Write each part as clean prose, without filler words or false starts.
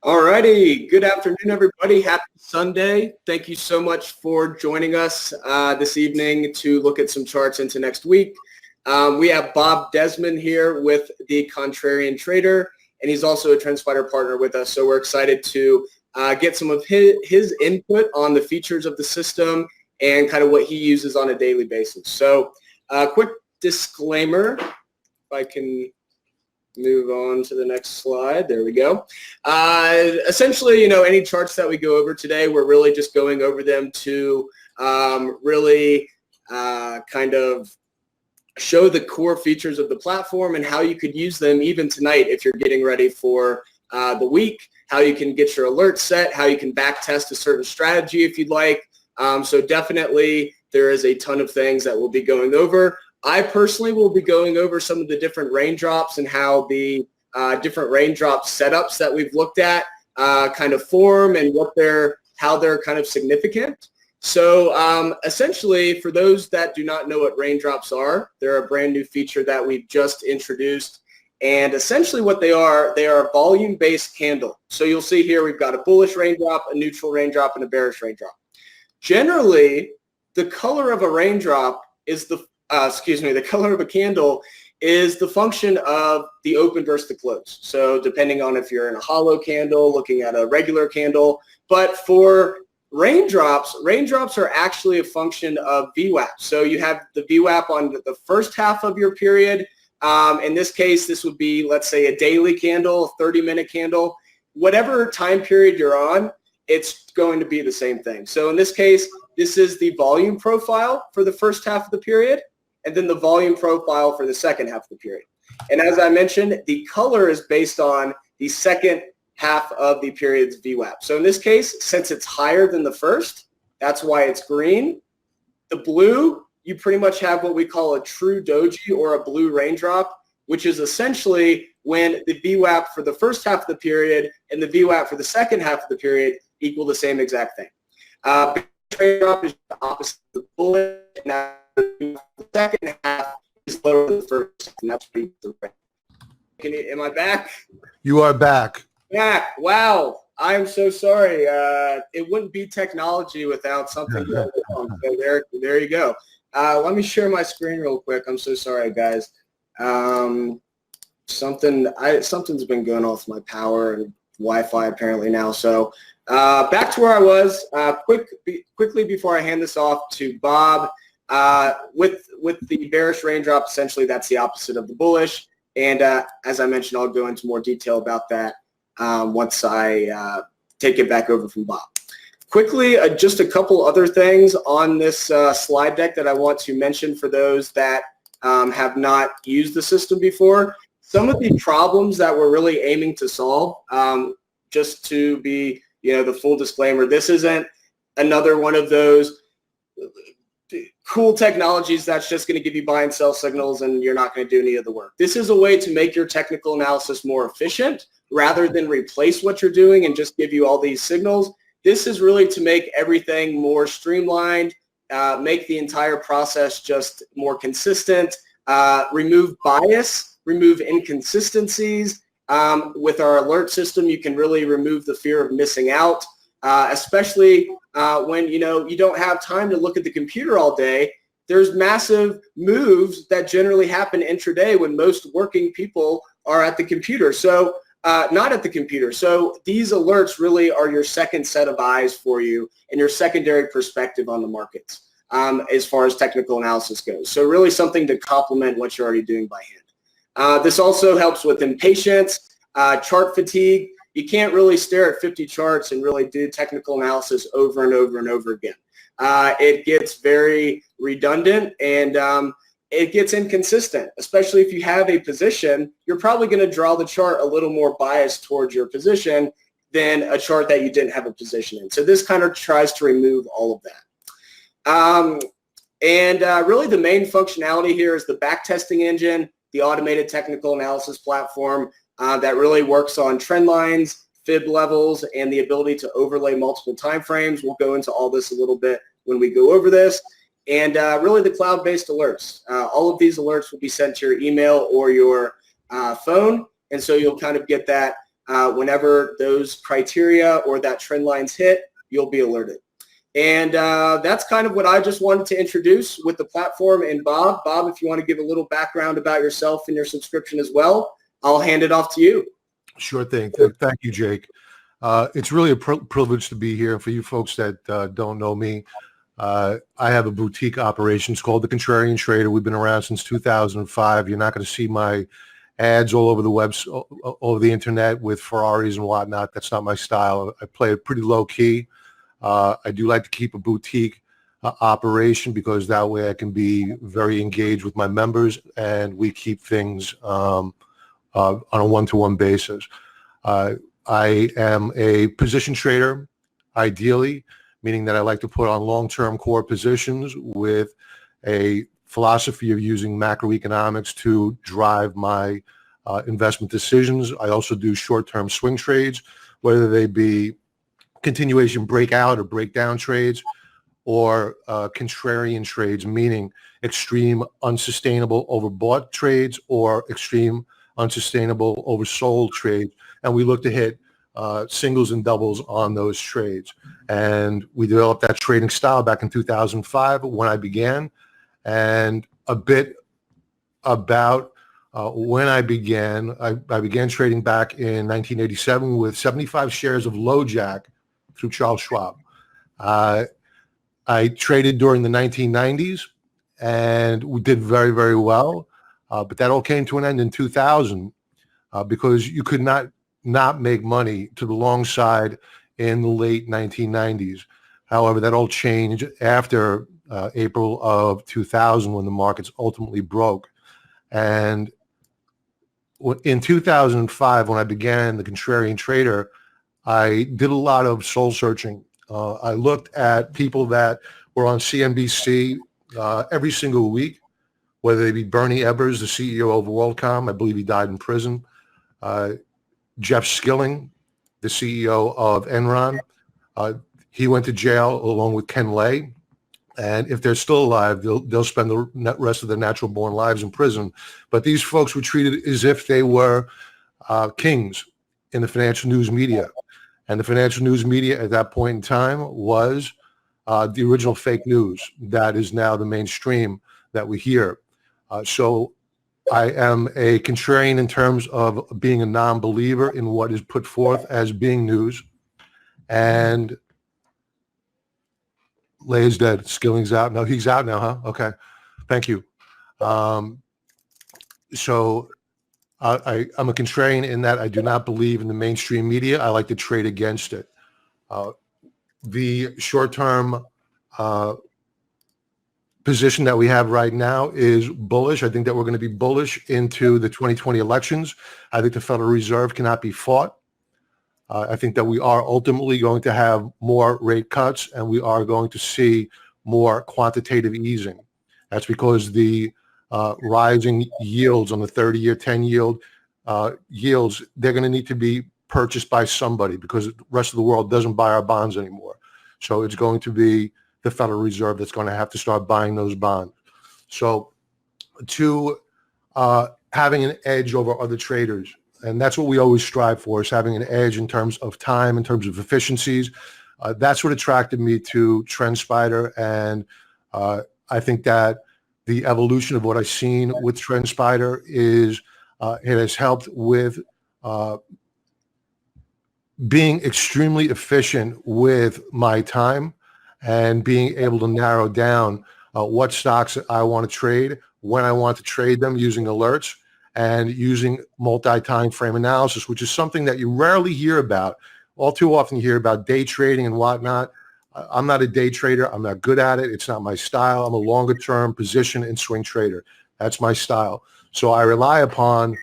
Alrighty, good afternoon, everybody. Happy Sunday. Thank you so much for joining us this evening to look at some charts into next week. We have Bob Desmond here with the Contrarian Trader, and he's also a TrendSpider partner with us. So we're excited to get some of his input on the features of the system and kind of what he uses on a daily basis. So quick disclaimer, if I can move on to the next slide. There we go. Essentially, any charts that we go over today, we're really just going over them to really kind of show the core features of the platform and how you could use them even tonight if you're getting ready for the week, how you can get your alerts set, how you can back test a certain strategy if you'd like. So definitely there is a ton of things that we'll be going over. I personally will be going over some of the different raindrops and how the different raindrop setups that we've looked at kind of form and how they're kind of significant. So essentially, for those that do not know what raindrops are, they're a brand new feature that we've just introduced. And essentially what they are a volume-based candle. So you'll see here we've got a bullish raindrop, a neutral raindrop, and a bearish raindrop. Generally, the color of a raindrop is the color of a candle is the function of the open versus the close. So depending on if you're in a hollow candle, looking at a regular candle. But for raindrops are actually a function of VWAP. So you have the VWAP on the first half of your period. In this case, this would be, let's say, a daily candle, a 30-minute candle. Whatever time period you're on, it's going to be the same thing. So in this case, this is the volume profile for the first half of the period, and then the volume profile for the second half of the period. And as I mentioned, the color is based on the second half of the period's VWAP. So in this case, since it's higher than the first, that's why it's green. The blue, you pretty much have what we call a true doji or a blue raindrop, which is essentially when the VWAP for the first half of the period and the VWAP for the second half of the period equal the same exact thing. Raindrop is the opposite of the bullet. Now, the second half is lower than the first, and that's pretty right. Am I back? You are back. Back. Wow. I'm so sorry. It wouldn't be technology without something going on. So there you go. Let me share my screen real quick. I'm so sorry, guys. Something's been going off my power and Wi-Fi apparently now. So back to where I was. Quickly before I hand this off to Bob. With the bearish raindrop, essentially that's the opposite of the bullish. And as I mentioned, I'll go into more detail about that once I take it back over from Bob. Quickly, just a couple other things on this slide deck that I want to mention for those that have not used the system before. Some of the problems that we're really aiming to solve, just to be, the full disclaimer, this isn't another one of those cool technologies that's just going to give you buy and sell signals and you're not going to do any of the work. This is a way to make your technical analysis more efficient rather than replace what you're doing and just give you all these signals. This is really to make everything more streamlined, make the entire process just more consistent, remove bias, remove inconsistencies. With our alert system, you can really remove the fear of missing out, especially when you don't have time to look at the computer all day. There's massive moves that generally happen intraday when most working people are at the computer. So not at the computer. So these alerts really are your second set of eyes for you and your secondary perspective on the markets as far as technical analysis goes. So really something to complement what you're already doing by hand. This also helps with impatience, chart fatigue. You can't really stare at 50 charts and really do technical analysis over and over and over again. It gets very redundant and it gets inconsistent, especially if you have a position. You're probably going to draw the chart a little more biased towards your position than a chart that you didn't have a position in. So this kind of tries to remove all of that. Really the main functionality here is the backtesting engine, the automated technical analysis platform that really works on trend lines, fib levels, and the ability to overlay multiple time frames. We'll go into all this a little bit when we go over this. And really the cloud-based alerts. All of these alerts will be sent to your email or your phone, and so you'll kind of get that Whenever those criteria or that trend line's hit, you'll be alerted. And that's kind of what I just wanted to introduce with the platform. And Bob, if you want to give a little background about yourself and your subscription as well, I'll hand it off to you. Sure thing. Thank you, Jake. It's really a privilege to be here. For you folks that don't know me, I have a boutique operation. It's called the Contrarian Trader. We've been around since 2005. You're not going to see my ads all over the all over the internet with Ferraris and whatnot. That's not my style. I play it pretty low key. I do like to keep a boutique operation because that way I can be very engaged with my members and we keep things on a one-to-one basis. I am a position trader, ideally, meaning that I like to put on long-term core positions with a philosophy of using macroeconomics to drive my investment decisions. I also do short-term swing trades, whether they be continuation breakout or breakdown trades or contrarian trades, meaning extreme unsustainable overbought trades or extreme unsustainable oversold trades. And we look to hit singles and doubles on those trades. And we developed that trading style back in 2005 when I began. And a bit about when I began, I began trading back in 1987 with 75 shares of LoJack through Charles Schwab. I traded during the 1990s and we did very, very well. But that all came to an end in 2000 because you could not make money to the long side in the late 1990s. However, that all changed after April of 2000 when the markets ultimately broke. And in 2005, when I began the Contrarian Trader, I did a lot of soul searching. I looked at people that were on CNBC every single week, whether they be Bernie Ebbers, the CEO of WorldCom. I believe he died in prison. Jeff Skilling, the CEO of Enron. He went to jail along with Ken Lay. And if they're still alive, they'll spend the rest of their natural-born lives in prison. But these folks were treated as if they were kings in the financial news media. And the financial news media at that point in time was the original fake news that is now the mainstream that we hear. So I am a contrarian in terms of being a non-believer in what is put forth as being news. And Lay's dead. Skilling's out. No, he's out now, huh? Okay. Thank you. So I'm a contrarian in that I do not believe in the mainstream media. I like to trade against it. The short-term position that we have right now is bullish. I think that we're going to be bullish into the 2020 elections. I think the Federal Reserve cannot be fought. I think that we are ultimately going to have more rate cuts and we are going to see more quantitative easing. That's because the rising yields on the 30-year, 10-yield yields, they're going to need to be purchased by somebody because the rest of the world doesn't buy our bonds anymore. So it's going to be the Federal Reserve that's going to have to start buying those bonds. So to having an edge over other traders, and that's what we always strive for, is having an edge in terms of time, in terms of efficiencies. That's what attracted me to TrendSpider. And I think that the evolution of what I've seen with TrendSpider is it has helped with being extremely efficient with my time and being able to narrow down what stocks I want to trade, when I want to trade them using alerts and using multi-time frame analysis, which is something that you rarely hear about. All too often you hear about day trading and whatnot. I'm not a day trader. I'm not good at it. It's not my style. I'm a longer term position and swing trader. That's my style. So I rely upon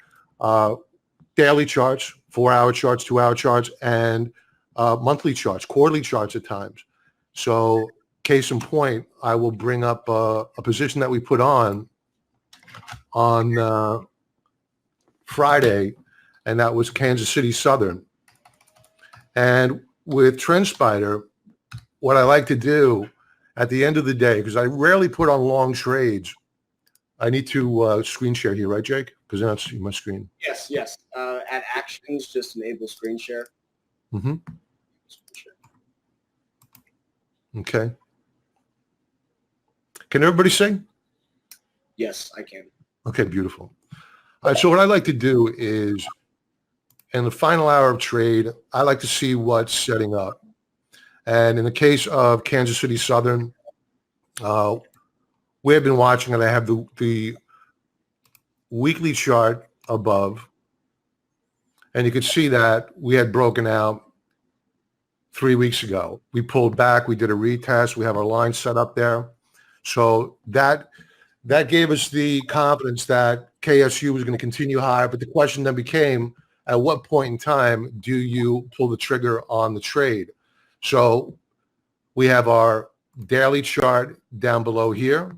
daily charts, 4-hour charts, 2-hour charts, and monthly charts, quarterly charts at times. So case in point, I will bring up a position that we put on Friday, and that was Kansas City Southern. And with TrendSpider, what I like to do at the end of the day, because I rarely put on long trades. I need to screen share here, right, Jake? because I don't see my screen. Yes, yes. At actions, just enable screen share. Mm-hmm. Okay. Can everybody see? Yes, I can. Okay, beautiful. All right, so what I like to do is, in the final hour of trade, I like to see what's setting up. And in the case of Kansas City Southern, we have been watching, and I have the weekly chart above, and you can see that we had broken out 3 weeks ago. We pulled back, we did a retest, we have our line set up there. So that gave us the confidence that KSU was going to continue higher. But the question then became, at what point in time do you pull the trigger on the trade? So we have our daily chart down below here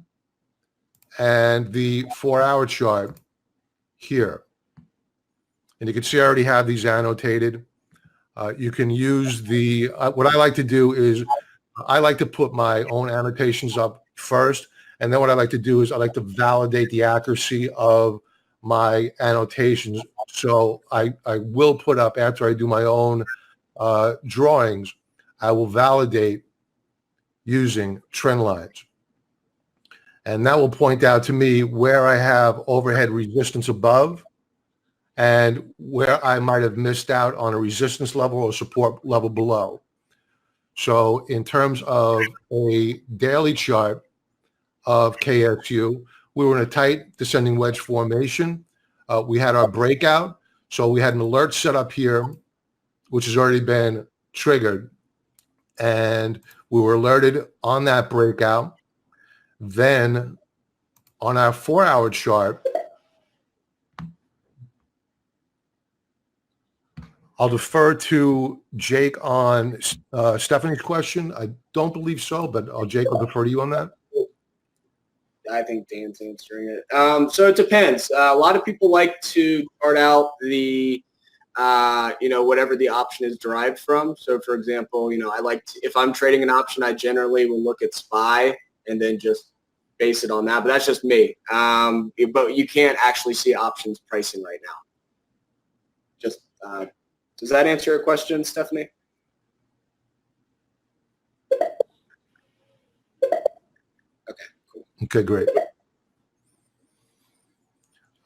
and the 4-hour chart here. And you can see I already have these annotated. You can use the, what I like to do is I like to put my own annotations up first. And then what I like to do is I like to validate the accuracy of my annotations. So I will put up, after I do my own drawings, I will validate using trend lines. And that will point out to me where I have overhead resistance above and where I might have missed out on a resistance level or support level below. So in terms of a daily chart of KSU, we were in a tight descending wedge formation. We had our breakout. So we had an alert set up here, which has already been triggered. And we were alerted on that breakout. Then on our 4-hour chart, I'll defer to Jake on Stephanie's question. I don't believe so, but Jake, I'll defer to you on that. I think Dan's answering it. So it depends. A lot of people like to chart out the, whatever the option is derived from. So for example, I like to, if I'm trading an option, I generally will look at SPY and then just base it on that. But that's just me. But you can't actually see options pricing right now. Just does that answer your question, Stephanie? Okay, cool. Okay, great.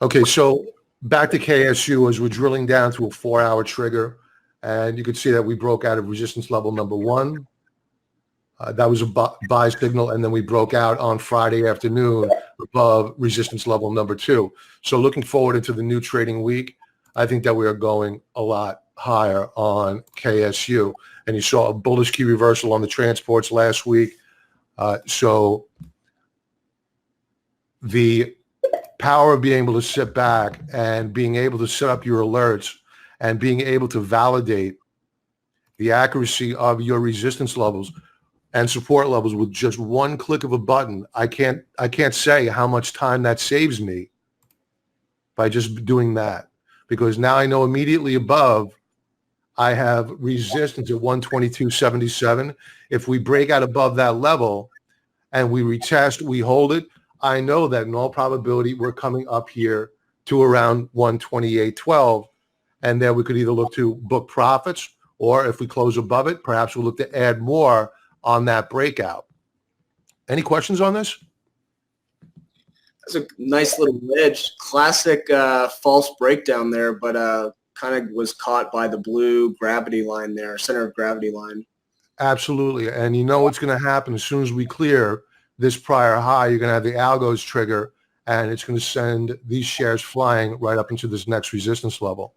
Okay, so back to KSU as we're drilling down to a 4-hour trigger, and you can see that we broke out of resistance level number 1. That was a buy signal, and then we broke out on Friday afternoon above resistance level number 2. So looking forward into the new trading week, I think that we are going a lot higher on KSU. And you saw a bullish key reversal on the transports last week. So the power of being able to sit back and being able to set up your alerts and being able to validate the accuracy of your resistance levels and support levels with just one click of a button, I can't say how much time that saves me by just doing that, because now I know immediately above I have resistance at 122.77. If we break out above that level and we retest, we hold it, I know that in all probability we're coming up here to around 128.12, and then we could either look to book profits, or if we close above it, perhaps we'll look to add more on that breakout. Any questions on this? That's a nice little wedge. Classic false breakdown there, but kind of was caught by the blue gravity line there, center of gravity line. Absolutely. And you know what's going to happen as soon as we clear this prior high, you're going to have the algos trigger, and it's going to send these shares flying right up into this next resistance level.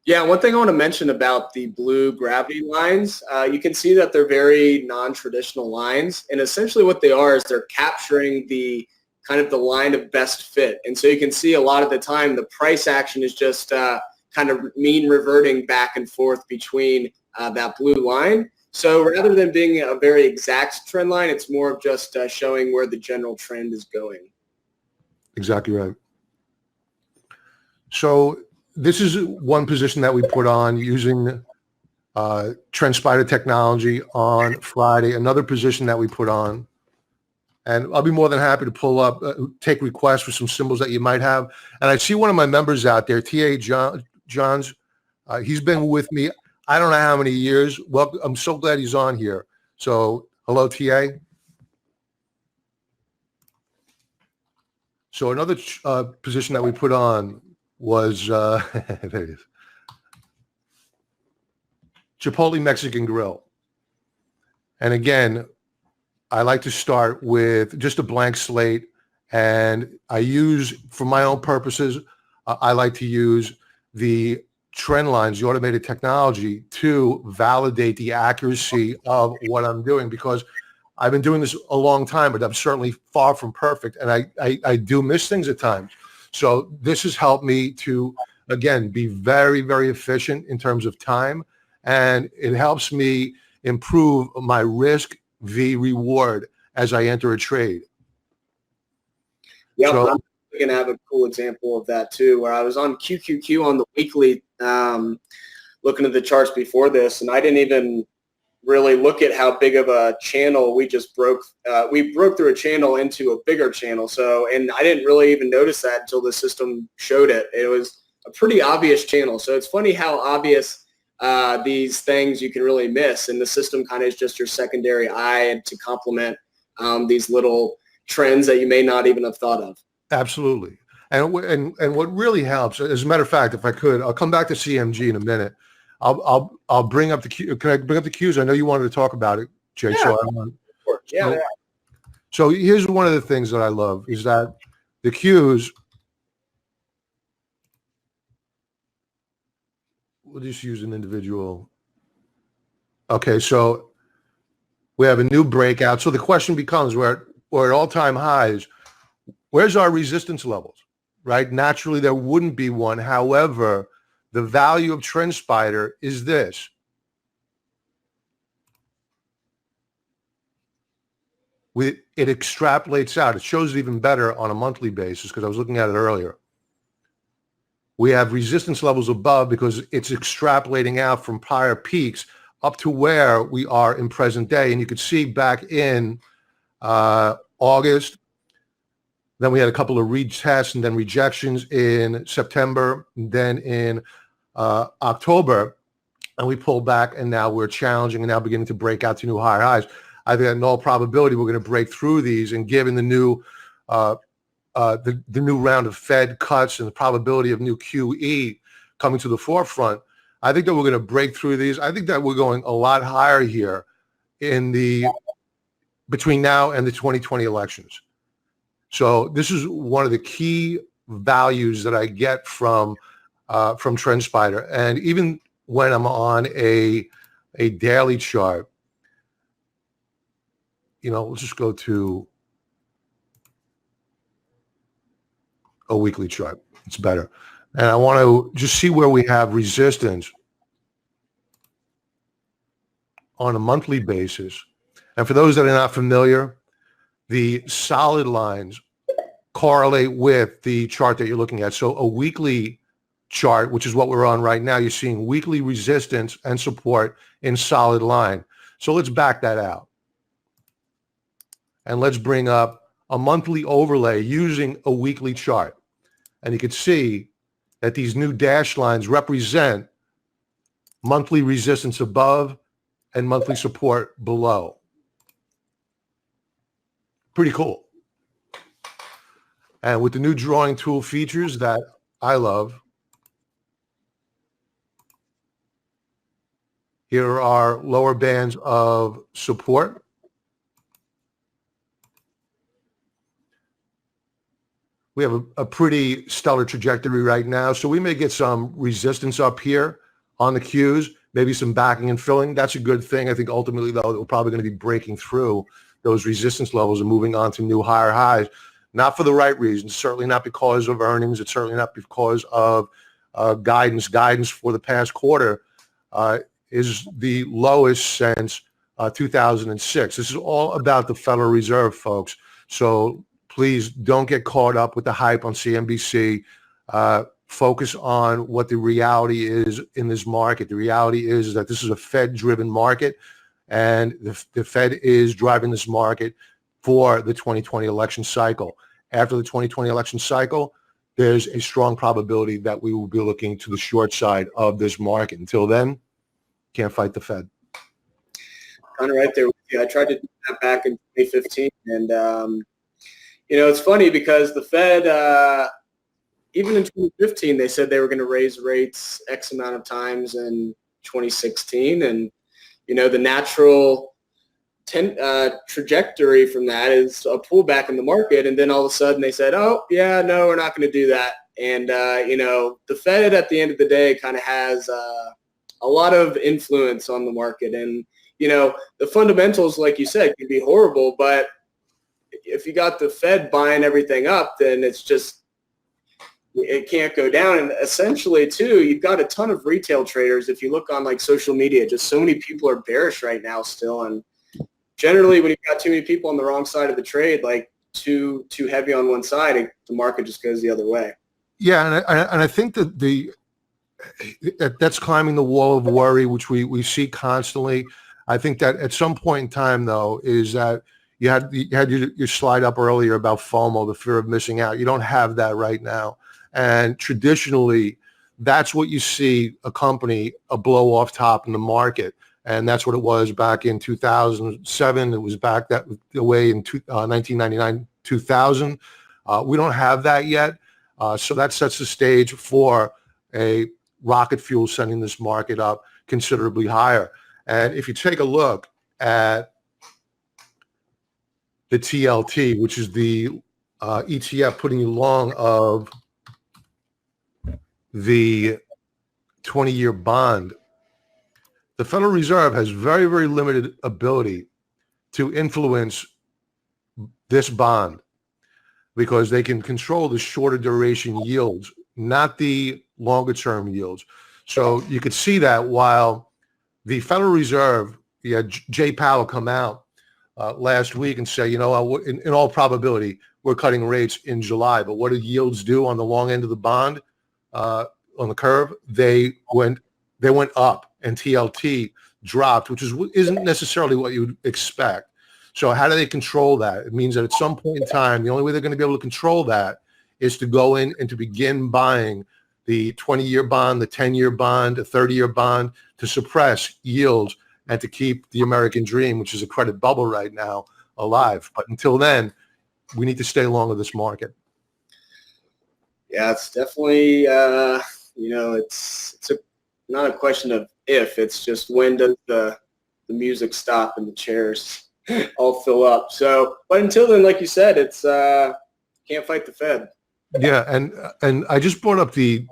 Yeah, one thing I want to mention about the blue gravity lines, you can see that they're very non-traditional lines. And essentially what they are is they're capturing the kind of the line of best fit. And so you can see a lot of the time the price action is just kind of mean reverting back and forth between that blue line. So rather than being a very exact trend line, it's more of just showing where the general trend is going. Exactly right. So this is one position that we put on using TrendSpider technology on Friday. Another position that we put on, And I'll be more than happy to pull up, take requests for some symbols that you might have. And I see one of my members out there, T.A. Johns. He's been with me, I don't know how many years. Well, I'm so glad he's on here. So hello, T.A. So another position that we put on was, there it is, Chipotle Mexican Grill. And again, I like to start with just a blank slate, and I use, for my own purposes, I like to use the trend lines, the automated technology, to validate the accuracy of what I'm doing, because I've been doing this a long time, but I'm certainly far from perfect, and I do miss things at times. So this has helped me to, again, be very, very efficient in terms of time, and it helps me improve my risk v reward as I enter a trade. Yeah, so, I'm going to have a cool example of that too, where I was on QQQ on the weekly, looking at the charts before this, and I didn't even really look at how big of a channel we just broke. We broke through a channel into a bigger channel. So, and I didn't really even notice that until the system showed it. It was a pretty obvious channel. So it's funny how obvious these things you can really miss, and the system kind of is just your secondary eye to complement these little trends that you may not even have thought of. Absolutely. And what really helps, as a matter of fact, if I could, I'll come back to CMG in a minute. I'll bring up the Q. Can I bring up the Qs? I know you wanted to talk about it, Jay. Yeah, So so here's one of the things that I love is that the Qs, we'll just use an individual. Okay, so we have a new breakout. So the question becomes, we're at all-time highs. Where's our resistance levels, right? Naturally, there wouldn't be one. However, the value of TrendSpider is this. It extrapolates out. It shows it even better on a monthly basis because I was looking at it earlier. We have resistance levels above because it's extrapolating out from prior peaks up to where we are in present day. And you could see back in August, then we had a couple of retests and then rejections in September, and then in October, and we pulled back, and now we're challenging and now beginning to break out to new higher highs. I think in all probability we're going to break through these, and given the new the new round of Fed cuts and the probability of new QE coming to the forefront, I think that we're going to break through these. I think that we're going a lot higher here in the between now and the 2020 elections. So this is one of the key values that I get from TrendSpider. And even when I'm on a daily chart, you know, let's just go to a weekly chart. It's better. And I want to just see where we have resistance on a monthly basis. And for those that are not familiar, the solid lines correlate with the chart that you're looking at. So a weekly chart, which is what we're on right now, you're seeing weekly resistance and support in solid line. So let's back that out. And let's bring up a monthly overlay using a weekly chart. And you can see that these new dashed lines represent monthly resistance above and monthly support below. Pretty cool. And with the new drawing tool features that I love, here are lower bands of support. We have a pretty stellar trajectory right now. So we may get some resistance up here on the Qs, maybe some backing and filling. That's a good thing. I think ultimately, though, we're probably going to be breaking through those resistance levels and moving on to new higher highs. Not for the right reasons, certainly not because of earnings. It's certainly not because of guidance. Guidance for the past quarter is the lowest since 2006. This is all about the Federal Reserve, folks. So please don't get caught up with the hype on CNBC. Focus on what the reality is in this market. The reality is that this is a Fed-driven market, and the Fed is driving this market for the 2020 election cycle. After the 2020 election cycle, there's a strong probability that we will be looking to the short side of this market. Until then, can't fight the Fed. Kind of right there with you. I tried to do that back in 2015, and it's funny because the Fed, even in 2015, they said they were going to raise rates X amount of times in 2016, and the natural trajectory from that is a pullback in the market, and then all of a sudden they said, oh yeah, no, we're not going to do that. And the Fed at the end of the day kind of has a lot of influence on the market, and the fundamentals, like you said, can be horrible, but if you got the Fed buying everything up, then it can't go down. And essentially too, you've got a ton of retail traders. If you look on like social media, just so many people are bearish right now still, and generally, when you've got too many people on the wrong side of the trade, like too heavy on one side, the market just goes the other way. Yeah, and I think that that's climbing the wall of worry, which we see constantly. I think that at some point in time, though, is that you had your slide up earlier about FOMO, the fear of missing out. You don't have that right now, and traditionally, that's what you see accompany a blow off top in the market. And that's what it was back in 2007. It was back that way in 1999, 2000. We don't have that yet. So that sets the stage for a rocket fuel sending this market up considerably higher. And if you take a look at the TLT, which is the ETF putting you long of the 20-year bond, the Federal Reserve has very, very limited ability to influence this bond because they can control the shorter duration yields, not the longer term yields. So you could see that while the Federal Reserve, Jay Powell come out last week and say, in all probability, we're cutting rates in July. But what did yields do on the long end of the bond, on the curve? They went up, and TLT dropped, which isn't necessarily what you would expect. So how do they control that? It means that at some point in time, the only way they're going to be able to control that is to go in and to begin buying the 20-year bond, the 10-year bond, the 30-year bond, to suppress yields and to keep the American dream, which is a credit bubble right now, alive. But until then, we need to stay long with this market. Yeah, it's definitely, it's not a question of if, it's just when does the music stop and the chairs all fill up. So, but until then, like you said, it's can't fight the Fed. Yeah, and I just brought up the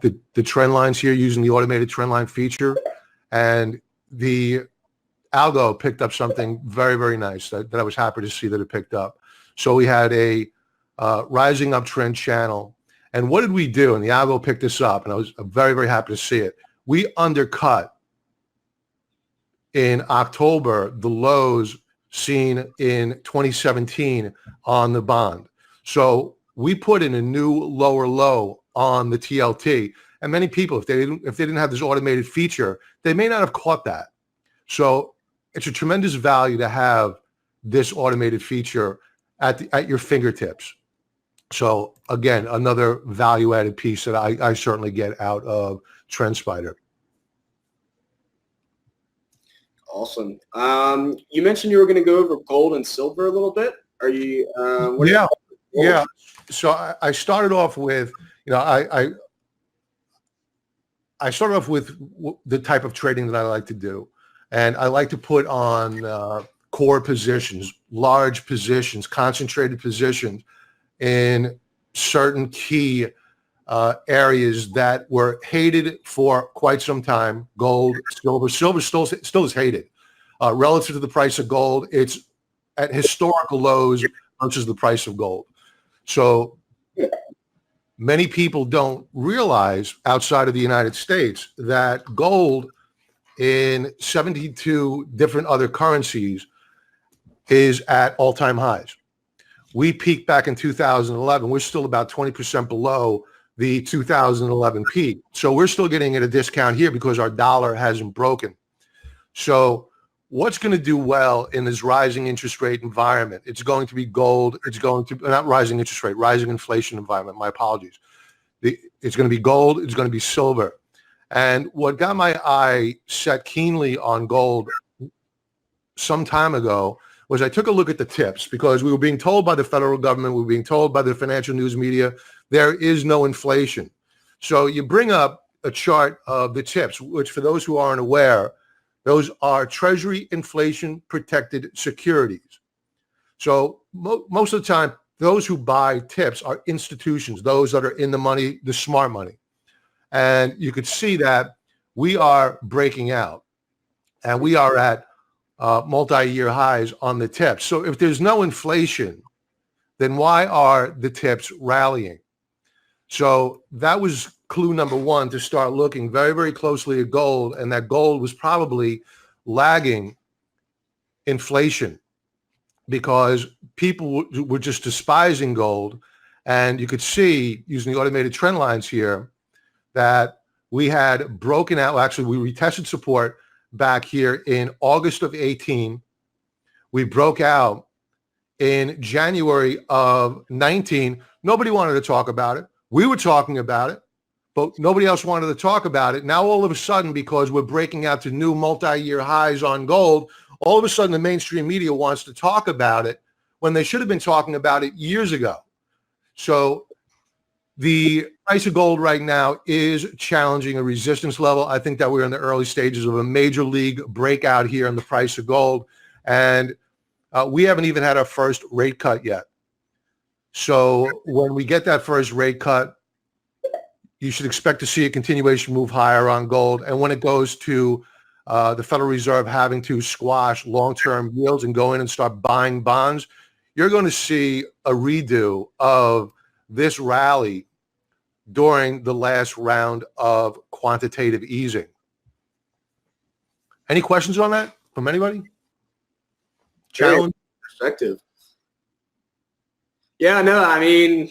trend lines here using the automated trend line feature, and the algo picked up something very, very nice that I was happy to see that it picked up. So we had a rising uptrend channel, and what did we do? And the algo picked this up, and I was very, very happy to see it. We undercut in October the lows seen in 2017 on the bond. So we put in a new lower low on the TLT, and many people, if they didn't have this automated feature, they may not have caught that. So it's a tremendous value to have this automated feature at your fingertips. So again, another value-added piece that I certainly get out of TrendSpider. Awesome. You mentioned you were going to go over gold and silver a little bit. Are you? Yeah. So I started off with, I started off with the type of trading that I like to do, and I like to put on core positions, large positions, concentrated positions in certain key areas that were hated for quite some time. Gold, silver. Silver still is hated relative to the price of gold. It's at historical lows versus the price of gold. So many people don't realize outside of the United States that gold in 72 different other currencies is at all-time highs. We peaked back in 2011. We're still about 20% below the 2011 peak. So we're still getting at a discount here because our dollar hasn't broken. So what's going to do well in this rising interest rate environment? It's going to be gold. It's going to not rising interest rate, rising inflation environment. My apologies. It's going to be gold. It's going to be silver. And what got my eye set keenly on gold some time ago was I took a look at the tips, because we were being told by the federal government, we were being told by the financial news media, there is no inflation. So you bring up a chart of the tips, which for those who aren't aware, those are Treasury inflation protected securities. So most of the time, those who buy tips are institutions, those that are in the money, the smart money. And you could see that we are breaking out, and we are at multi-year highs on the tips. So if there's no inflation, then why are the tips rallying? So that was clue number one, to start looking very, very closely at gold, and that gold was probably lagging inflation because people were just despising gold. And you could see, using the automated trend lines here, that we had broken out. Actually, we retested support back here in August of 18. We broke out in January of 19. Nobody wanted to talk about it. We were talking about it, but nobody else wanted to talk about it. Now, all of a sudden, because we're breaking out to new multi-year highs on gold, all of a sudden the mainstream media wants to talk about it when they should have been talking about it years ago. So the price of gold right now is challenging a resistance level. I think that we're in the early stages of a major league breakout here in the price of gold. And we haven't even had our first rate cut yet. So when we get that first rate cut, you should expect to see a continuation move higher on gold. And when it goes to the Federal Reserve having to squash long-term yields and go in and start buying bonds, you're going to see a redo of this rally during the last round of quantitative easing. Any questions on that from anybody? Challenge? Perspective. Yeah, no, I mean,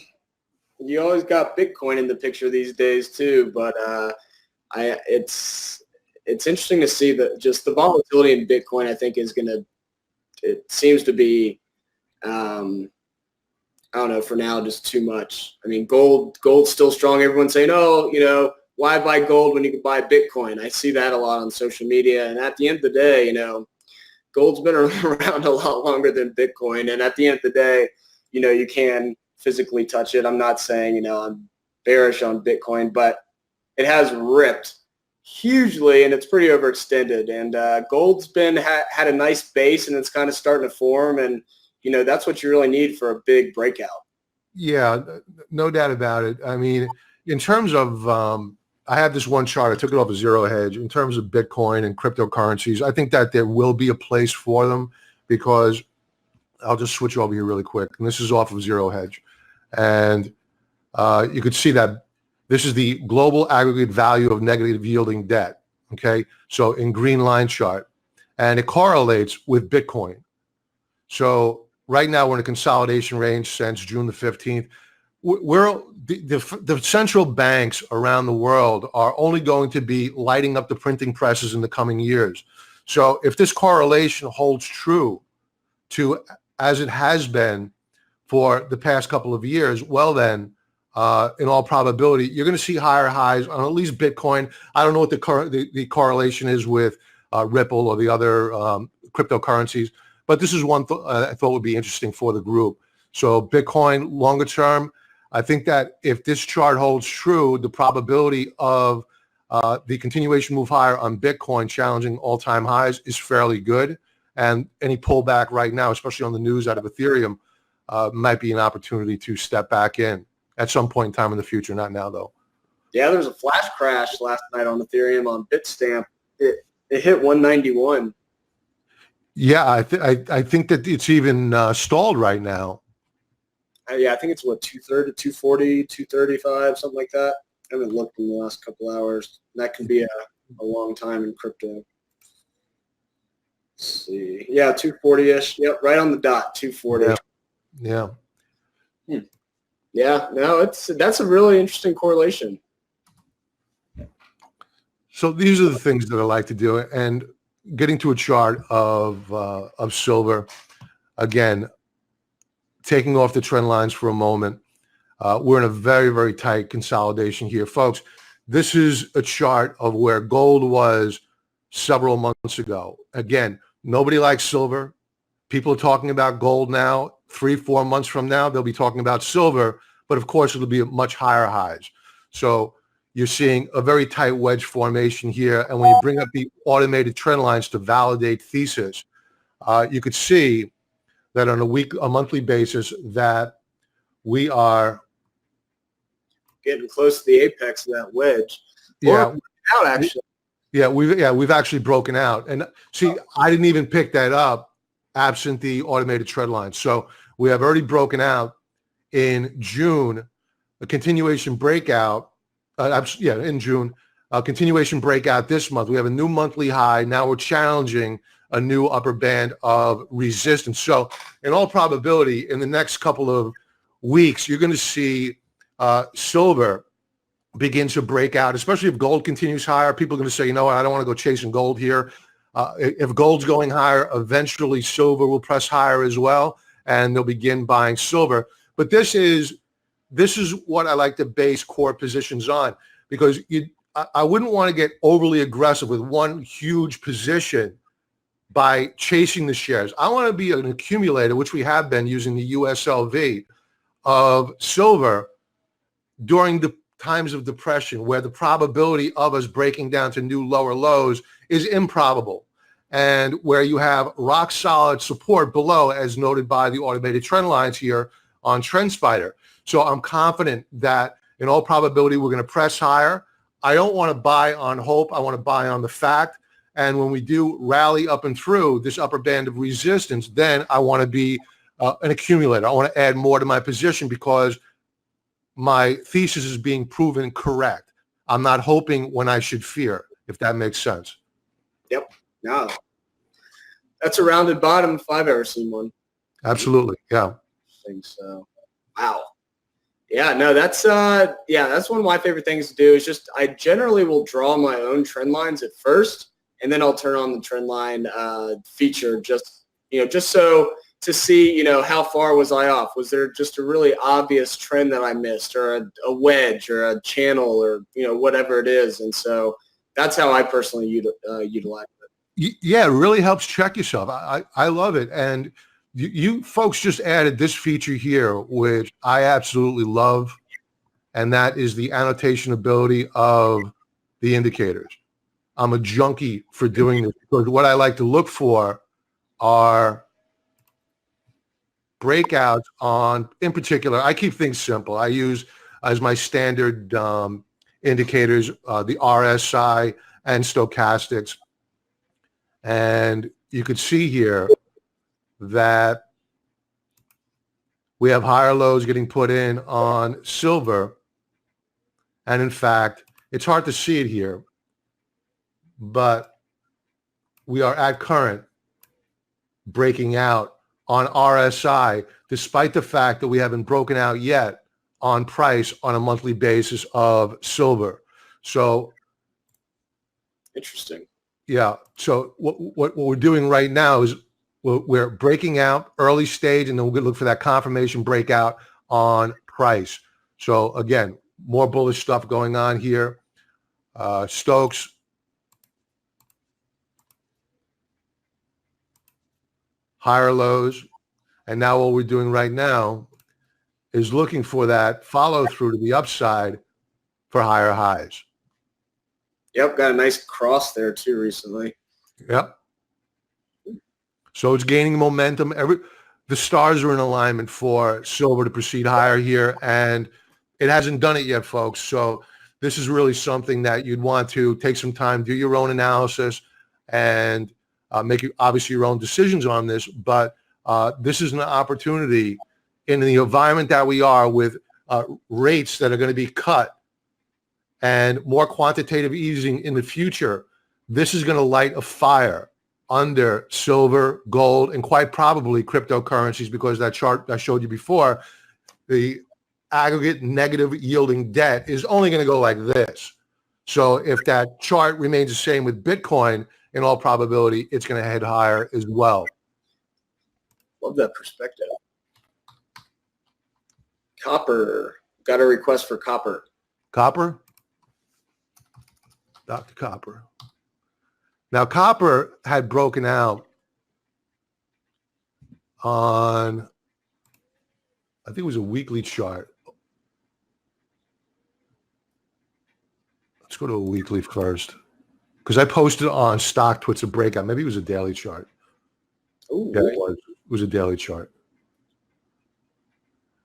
you always got Bitcoin in the picture these days too, but it's interesting to see that just the volatility in Bitcoin, I think, it seems to be, I don't know, for now, just too much. I mean, gold's still strong. Everyone's saying, oh, why buy gold when you can buy Bitcoin? I see that a lot on social media. And at the end of the day, gold's been around a lot longer than Bitcoin. And at the end of the day, you can physically touch it. I'm not saying, I'm bearish on Bitcoin, but it has ripped hugely and it's pretty overextended. And gold's had a nice base and it's kind of starting to form. And that's what you really need for a big breakout. Yeah, no doubt about it. I mean, in terms of, I have this one chart, I took it off a zero hedge. In terms of Bitcoin and cryptocurrencies, I think that there will be a place for them, because I'll just switch over here really quick. And this is off of zero hedge. And you could see that this is the global aggregate value of negative yielding debt. Okay. So in green line chart, and it correlates with Bitcoin. So right now, we're in a consolidation range since June the 15th. The central banks around the world are only going to be lighting up the printing presses in the coming years. So if this correlation holds true to as it has been for the past couple of years, well then, in all probability, you're going to see higher highs on at least Bitcoin. I don't know what the correlation is with Ripple or the other cryptocurrencies, but this is one I thought would be interesting for the group. So Bitcoin, longer term, I think that if this chart holds true, the probability of the continuation move higher on Bitcoin challenging all-time highs is fairly good. And any pullback right now, especially on the news out of Ethereum, might be an opportunity to step back in at some point in time in the future. Not now, though. Yeah, there was a flash crash last night on Ethereum on Bitstamp. It hit 191. Yeah, I think that it's even stalled right now. Yeah, I think it's 230, 240, 235, something like that. I haven't looked in the last couple hours. That can be a long time in crypto. Let's see. Yeah, 240-ish. Yep, right on the dot, 240. Yeah. Yeah, no, that's a really interesting correlation. So these are the things that I like to do. And getting to a chart of silver. Again, taking off the trend lines for a moment. We're in a very, very tight consolidation here. Folks, this is a chart of where gold was several months ago. Again, nobody likes silver. People are talking about gold now. 3-4 months from now, they'll be talking about silver, but of course it'll be at much higher highs. So you're seeing a very tight wedge formation here. And when you bring up the automated trend lines to validate thesis, you could see that on a monthly basis that we are getting close to the apex of that wedge. Yeah. Or out actually. We've actually broken out. And see, I didn't even pick that up absent the automated trend line. So we have already broken out in June, a continuation breakout. In June, a continuation breakout this month. We have a new monthly high. Now we're challenging a new upper band of resistance. So in all probability, in the next couple of weeks, you're going to see silver begin to break out, especially if gold continues higher. People are going to say, you know what, I don't want to go chasing gold here. If gold's going higher, eventually silver will press higher as well, and they'll begin buying silver. But this is what I like to base core positions on, because I wouldn't want to get overly aggressive with one huge position by chasing the shares. I want to be an accumulator, which we have been using the USLV of silver during the times of depression, where the probability of us breaking down to new lower lows is improbable, and where you have rock solid support below, as noted by the automated trend lines here on TrendSpider. So I'm confident that in all probability we're going to press higher. I don't want to buy on hope. I want to buy on the fact. And when we do rally up and through this upper band of resistance, then I want to be an accumulator. I want to add more to my position because my thesis is being proven correct. I'm not hoping when I should fear, if that makes sense. Yep. No. That's a rounded bottom if I've ever seen one. Absolutely. Yeah. I think so. Wow. Yeah, no, that's one of my favorite things to do is just I generally will draw my own trend lines at first, and then I'll turn on the trend line feature just so to see, how far was I off? Was there just a really obvious trend that I missed, or a wedge or a channel, or, whatever it is. And so that's how I personally utilize it. Yeah, it really helps check yourself. I love it. And you folks just added this feature here, which I absolutely love, and that is the annotation ability of the indicators. I'm a junkie for doing this because what I like to look for are breakouts on, in particular, I keep things simple. I use as my standard indicators the RSI and stochastics. And you could see here that we have higher lows getting put in on silver. And in fact, it's hard to see it here, but we are at current breaking out on RSI, despite the fact that we haven't broken out yet on price on a monthly basis of silver. So interesting. Yeah. So what we're doing right now is we're breaking out early stage, and then we're going to look for that confirmation breakout on price. So again, more bullish stuff going on here. Stokes. Higher lows. And now what we're doing right now is looking for that follow through to the upside for higher highs. Yep, got a nice cross there too recently. Yep. So it's gaining momentum. The stars are in alignment for silver to proceed higher here, and it hasn't done it yet, folks. So this is really something that you'd want to take some time, do your own analysis, and make obviously your own decisions on this. But this is an opportunity in the environment that we are with rates that are going to be cut and more quantitative easing in the future. This is going to light a fire under silver, gold, and quite probably cryptocurrencies, because that chart I showed you before, the aggregate negative yielding debt is only going to go like this. So if that chart remains the same with Bitcoin, in all probability, it's going to head higher as well. Love that perspective. Copper. Got a request for copper. Copper? Dr. Copper. Now, copper had broken out on, I think it was a weekly chart. Let's go to a weekly first, because I posted on StockTwits a breakout. Maybe it was a daily chart. Ooh. Yeah, it was. It was a daily chart.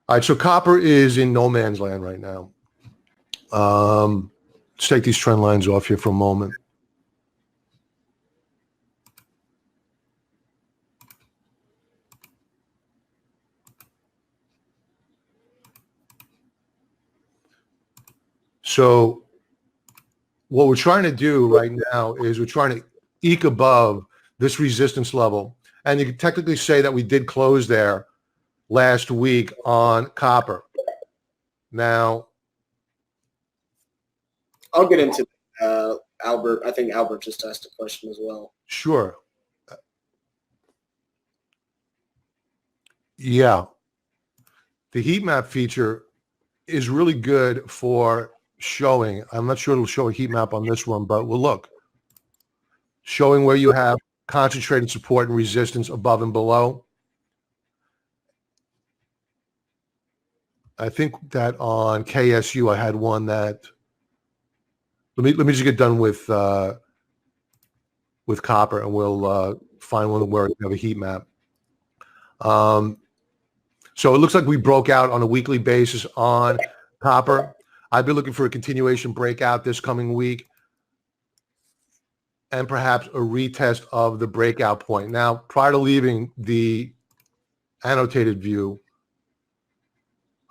All right, so copper is in no man's land right now. Let's take these trend lines off here for a moment. So what we're trying to do right now is we're trying to eke above this resistance level. And you can technically say that we did close there last week on copper. Now, I'll get into Albert. I think Albert just asked a question as well. sure. Yeah. The heat map feature is really good for showing. I'm not sure it'll show a heat map on this one, but we'll look. Showing where you have concentrated support and resistance above and below. I think that on KSU I had one that let me just get done with copper, and we'll find one where we have a heat map. So it looks like we broke out on a weekly basis on copper. I've been looking for a continuation breakout this coming week, and perhaps a retest of the breakout point. Now, prior to leaving the annotated view,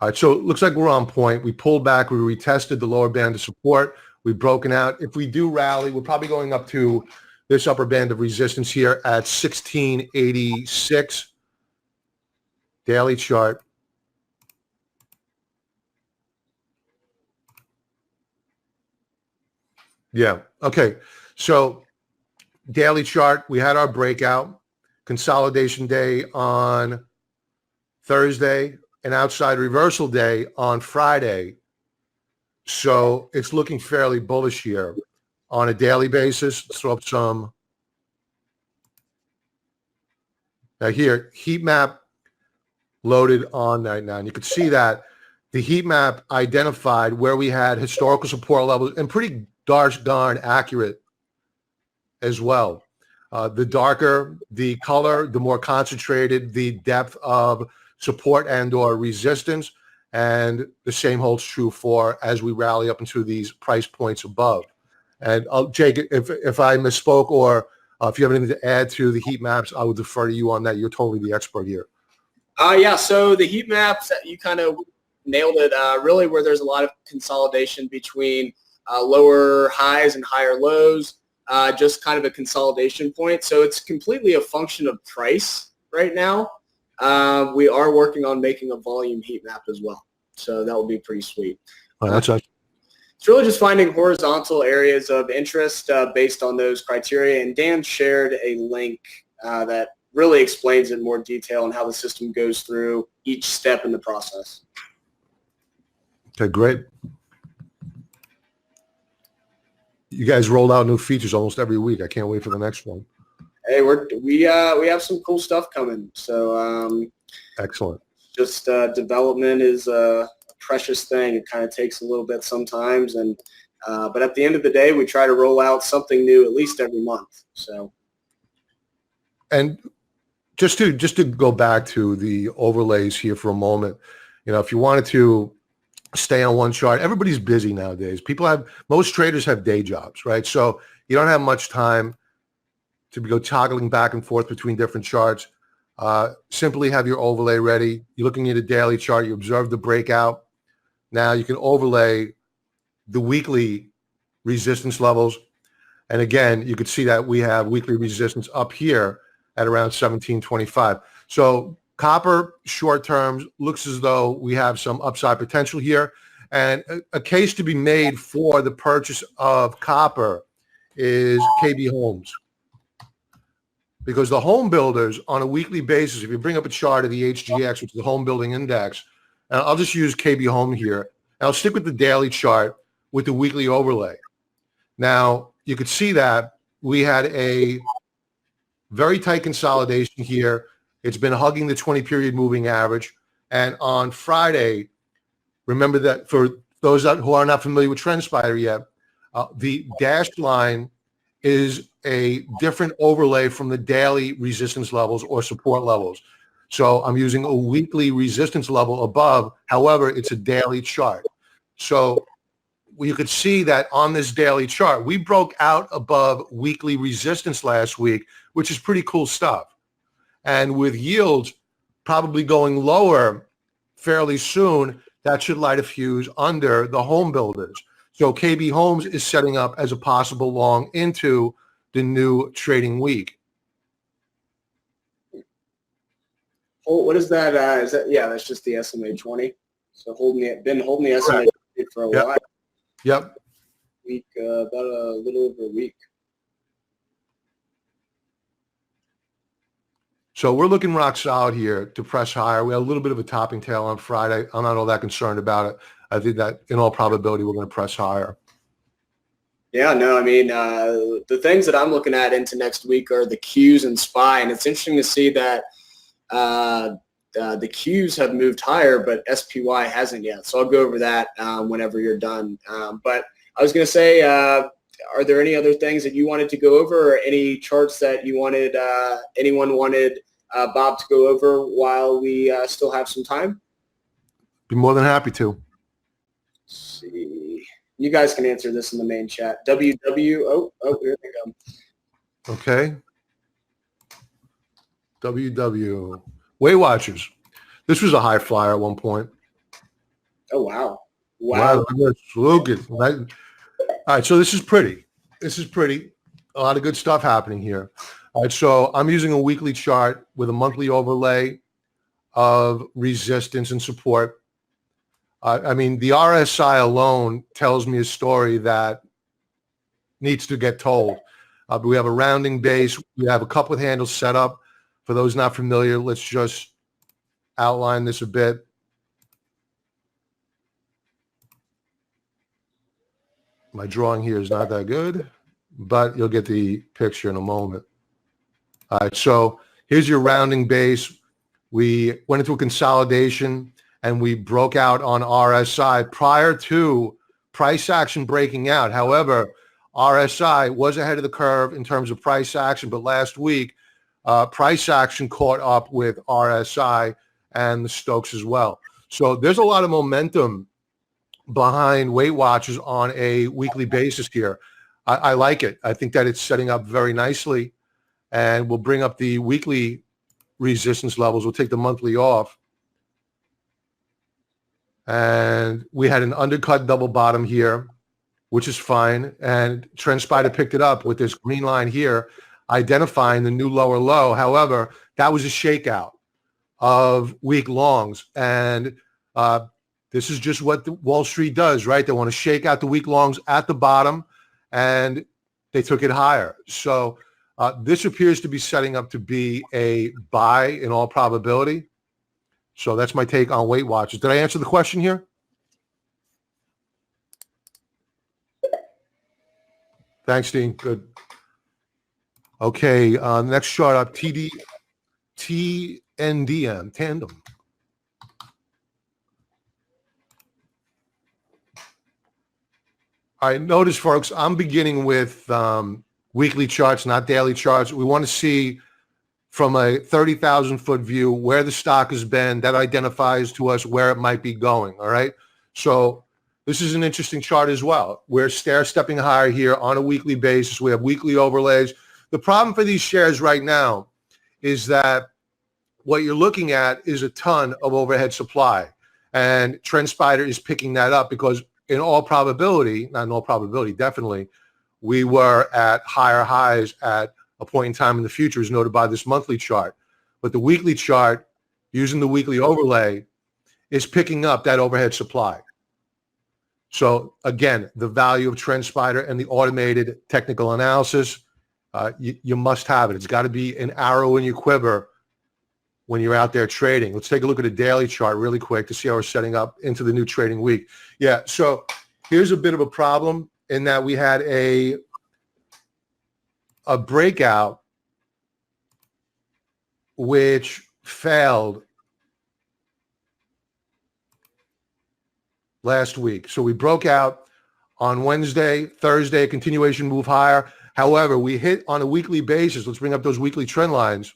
all right, so it looks like we're on point. We pulled back. We retested the lower band of support. We've broken out. If we do rally, we're probably going up to this upper band of resistance here at 1686 daily chart. Yeah. Okay. So daily chart, we had our breakout, consolidation day on Thursday, and outside reversal day on Friday. So it's looking fairly bullish here on a daily basis. Let's throw up some. Now here, heat map loaded on right now. And you can see that the heat map identified where we had historical support levels, and pretty darn accurate as well. The darker the color, the more concentrated the depth of support and or resistance. And the same holds true for as we rally up into these price points above. And Jake, if I misspoke, or if you have anything to add to the heat maps, I would defer to you on that. You're totally the expert here. Yeah, so the heat maps, you kind of nailed it. Really where there's a lot of consolidation between lower highs and higher lows, just kind of a consolidation point. So it's completely a function of price right now. We are working on making a volume heat map as well. So that will be pretty sweet. That's It's really just finding horizontal areas of interest based on those criteria. And Dan shared a link that really explains in more detail on how the system goes through each step in the process. okay, great. You guys roll out new features almost every week. I can't wait for the next one. Hey, we have some cool stuff coming. So Excellent. just development is a precious thing. It kind of takes a little bit sometimes, and but at the end of the day, we try to roll out something new at least every month. So, and just to go back to the overlays here for a moment, if you wanted to stay on one chart, everybody's busy nowadays. Most traders have day jobs, right? So you don't have much time to go toggling back and forth between different charts. Simply have your overlay ready. You're looking at a daily chart. You observe the breakout. Now you can overlay the weekly resistance levels. And again, you could see that we have weekly resistance up here at around 1725. So copper short terms looks as though we have some upside potential here. And a case to be made for the purchase of copper is KB Homes. because the home builders on a weekly basis, if you bring up a chart of the HGX, which is the home building index, and I'll just use KB Home here, and I'll stick with the daily chart with the weekly overlay. Now, you could see that we had a very tight consolidation here. It's been hugging the 20-period moving average. And on Friday, remember that for those who are not familiar with TrendSpider yet, the dashed line is a different overlay from the daily resistance levels or support levels. So I'm using a weekly resistance level above. However, it's a daily chart. So you could see that on this daily chart, we broke out above weekly resistance last week, which is pretty cool stuff. And with yields probably going lower fairly soon, that should light a fuse under the home builders. So KB Homes is setting up as a possible long into the new trading week. Oh, what is that? Is that, yeah, that's just the SMA 20. So been holding the SMA 20 for a while. Yep. Week, about a little over a week. So we're looking rock solid here to press higher. We had a little bit of a topping tail on Friday. I'm not all that concerned about it. I think that in all probability, we're going to press higher. Yeah, no, I mean, the things that I'm looking at into next week are the Qs and SPY, and it's interesting to see that the Qs have moved higher, but SPY hasn't yet. So I'll go over that whenever you're done. But I was going to say, are there any other things that you wanted to go over, or any charts that you wanted, anyone wanted Bob to go over while we still have some time? Be more than happy to. Let's see. You guys can answer this in the main chat. WW, oh, here they come. Okay. WW. Weight Watchers. This was a high flyer at one point. Oh, wow. Wow. Look at all right, so this is pretty. This is pretty. A lot of good stuff happening here. All right, so I'm using a weekly chart with a monthly overlay of resistance and support. I mean, the RSI alone tells me a story that needs to get told. We have a rounding base. We have a couple of handles set up. For those not familiar, let's just outline this a bit. My drawing here is not that good, but you'll get the picture in a moment. All right, so here's your rounding base. We went into a consolidation and we broke out on RSI prior to price action breaking out. However, RSI was ahead of the curve in terms of price action, but last week, price action caught up with RSI and the Stokes as well. So there's a lot of momentum behind Weight Watchers on a weekly basis here. I like it. I think that it's setting up very nicely, and we'll bring up the weekly resistance levels. We'll take the monthly off. And we had an undercut double bottom here, which is fine. And TrendSpider picked it up with this green line here, identifying the new lower low. However, that was a shakeout of week longs. And this is just what Wall Street does, right? They want to shake out the week longs at the bottom, and they took it higher. So this appears to be setting up to be a buy in all probability. So that's my take on Weight Watchers. Did I answer the question here? Thanks, Dean. Good. Okay, next chart up, TNDM, Tandem. All right, notice, folks, I'm beginning with weekly charts, not daily charts. We want to see from a 30,000-foot view where the stock has been. That identifies to us where it might be going, all right? So this is an interesting chart as well. We're stair-stepping higher here on a weekly basis. We have weekly overlays. The problem for these shares right now is that what you're looking at is a ton of overhead supply. And TrendSpider is picking that up because in all probability, not in all probability, definitely, we were at higher highs at a point in time in the future as noted by this monthly chart. But the weekly chart, using the weekly overlay, is picking up that overhead supply. So again, the value of TrendSpider and the automated technical analysis you must have it. It's got to be an arrow in your quiver when you're out there trading. Let's take a look at a daily chart really quick to see how we're setting up into the new trading week. Yeah, so here's a bit of a problem in that we had a breakout which failed last week. So we broke out on Wednesday, Thursday, a continuation move higher. However, we hit on a weekly basis. Let's bring up those weekly trend lines.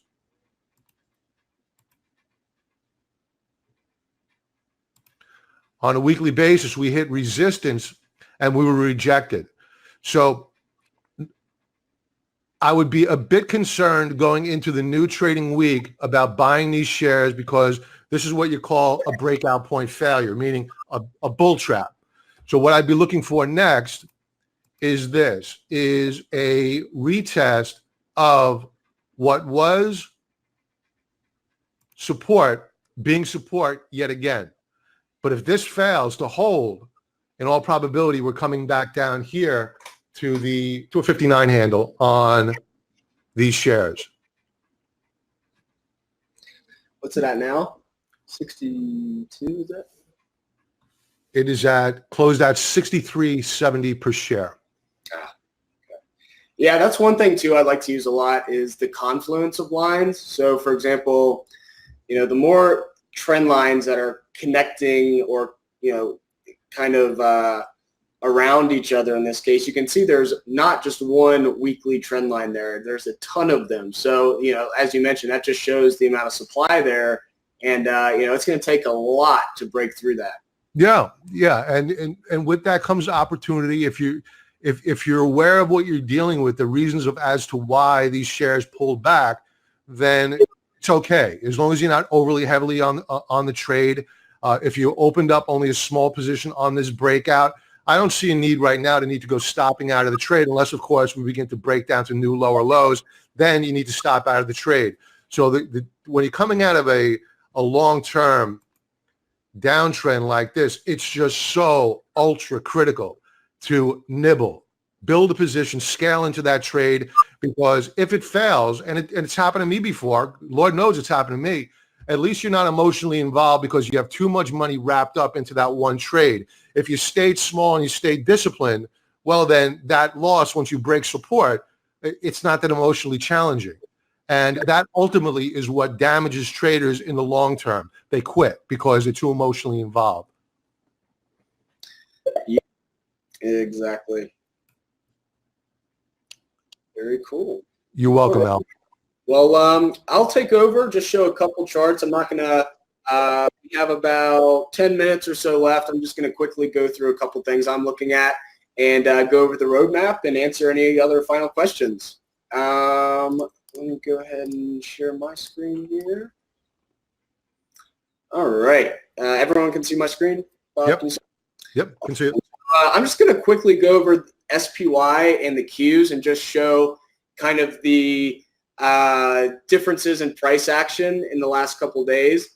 On a weekly basis, we hit resistance and we were rejected. So I would be a bit concerned going into the new trading week about buying these shares because this is what you call a breakout point failure, meaning a bull trap. So what I'd be looking for next is a retest of what was support being support yet again. But if this fails to hold, in all probability, we're coming back down here to a 59 handle on these shares. What's it at now? 62, is that? It is closed at 63.70 per share. Okay. Yeah, that's one thing too I like to use a lot is the confluence of lines. So for example, the more trend lines that are connecting or, kind of around each other in this case, you can see there's not just one weekly trend line there. There's a ton of them. So, as you mentioned, that just shows the amount of supply there. And, it's going to take a lot to break through that. Yeah. And with that comes opportunity. If you're aware of what you're dealing with, the reasons as to why these shares pulled back, then it's okay. As long as you're not overly heavily on the trade. If you opened up only a small position on this breakout, I don't see a need right now to need to go stopping out of the trade unless, of course, we begin to break down to new lower lows. Then you need to stop out of the trade. So when you're coming out of a long-term downtrend like this, it's just so ultra critical to nibble, build a position, scale into that trade, because if it fails, and it's happened to me before, Lord knows it's happened to me, at least you're not emotionally involved because you have too much money wrapped up into that one trade. If you stayed small and you stayed disciplined, well, then that loss, once you break support, it's not that emotionally challenging. And that ultimately is what damages traders in the long term. They quit because they're too emotionally involved. Yeah, exactly. Very cool. You're welcome, Al. Well, I'll take over, just show a couple charts. I'm not going to we have about 10 minutes or so left. I'm just going to quickly go through a couple things I'm looking at and go over the roadmap and answer any other final questions. Let me go ahead and share my screen here. All right. Everyone can see my screen? Yep. Can see it. I'm just going to quickly go over SPY and the Qs and just show kind of the differences in price action in the last couple of days.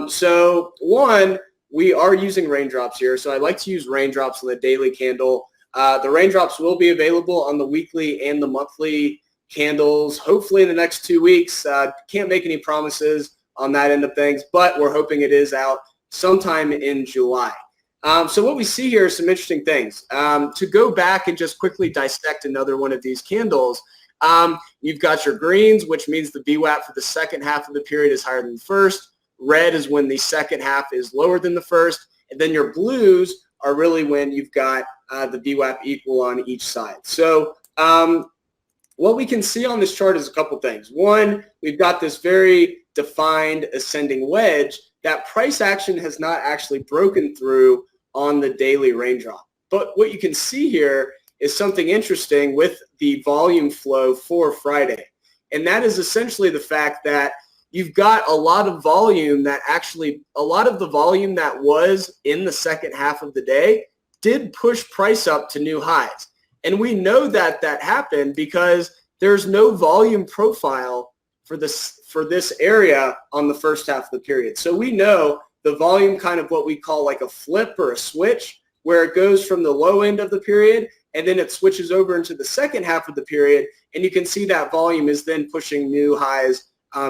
So one, we are using raindrops here. So I like to use raindrops on the daily candle. The raindrops will be available on the weekly and the monthly candles, hopefully in the next 2 weeks. Can't make any promises on that end of things, but we're hoping it is out sometime in July. So what we see here is some interesting things. To go back and just quickly dissect another one of these candles, you've got your greens, which means the VWAP for the second half of the period is higher than the first. Red is when the second half is lower than the first. And then your blues are really when you've got the VWAP equal on each side. So what we can see on this chart is a couple things. One, we've got this very defined ascending wedge that price action has not actually broken through on the daily raindrop. But what you can see here is something interesting with the volume flow for Friday. And that is essentially the fact that you've got a lot of volume that actually, a lot of the volume that was in the second half of the day did push price up to new highs. And we know that that happened because there's no volume profile for this area on the first half of the period. So we know the volume kind of what we call like a flip or a switch, where it goes from the low end of the period and then it switches over into the second half of the period, and you can see that volume is then pushing new highs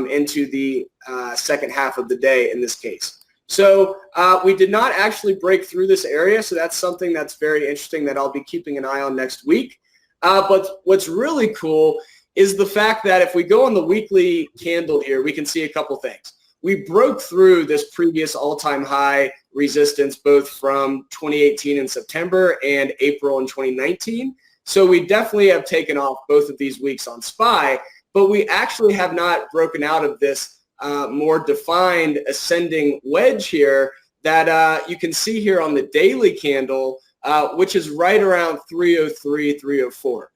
into the second half of the day in this case. So we did not actually break through this area, so that's something that's very interesting that I'll be keeping an eye on next week. But what's really cool is the fact that if we go on the weekly candle here, we can see a couple things. We broke through this previous all-time high resistance both from 2018 in September and April in 2019. So we definitely have taken off both of these weeks on SPY, but we actually have not broken out of this more defined ascending wedge here that you can see here on the daily candle, which is right around 303, 304.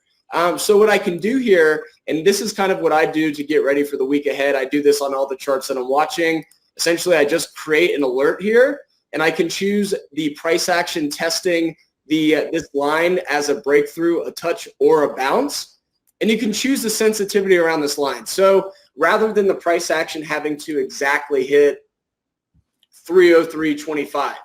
So what I can do here, and this is kind of what I do to get ready for the week ahead. I do this on all the charts that I'm watching. Essentially, I just create an alert here, and I can choose the price action testing this line as a breakthrough, a touch, or a bounce. And you can choose the sensitivity around this line. So rather than the price action having to exactly hit 303.25,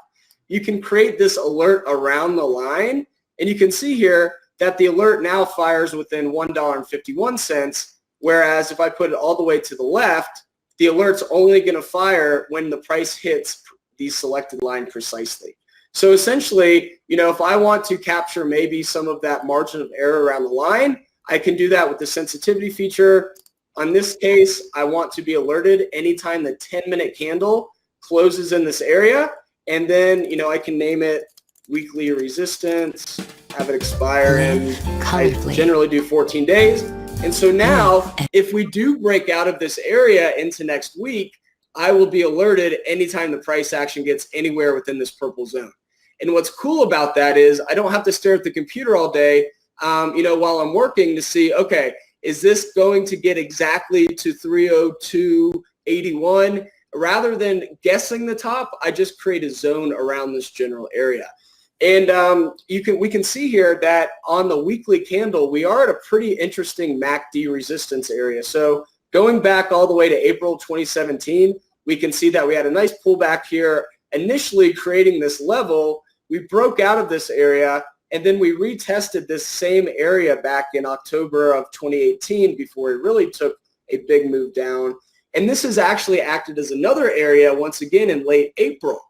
you can create this alert around the line, and you can see here that the alert now fires within $1.51, whereas if I put it all the way to the left, the alert's only going to fire when the price hits the selected line precisely. So essentially, if I want to capture maybe some of that margin of error around the line, I can do that with the sensitivity feature. On this case, I want to be alerted anytime the 10-minute candle closes in this area, and then, I can name it weekly resistance, have it expire in, I generally do 14 days. And so now, if we do break out of this area into next week, I will be alerted anytime the price action gets anywhere within this purple zone. And what's cool about that is I don't have to stare at the computer all day, while I'm working to see, okay, is this going to get exactly to 302.81? Rather than guessing the top, I just create a zone around this general area. And we can see here that on the weekly candle, we are at a pretty interesting MACD resistance area. So going back all the way to April 2017, we can see that we had a nice pullback here, initially creating this level. We broke out of this area, and then we retested this same area back in October of 2018 before it really took a big move down. And this has actually acted as another area once again in late April.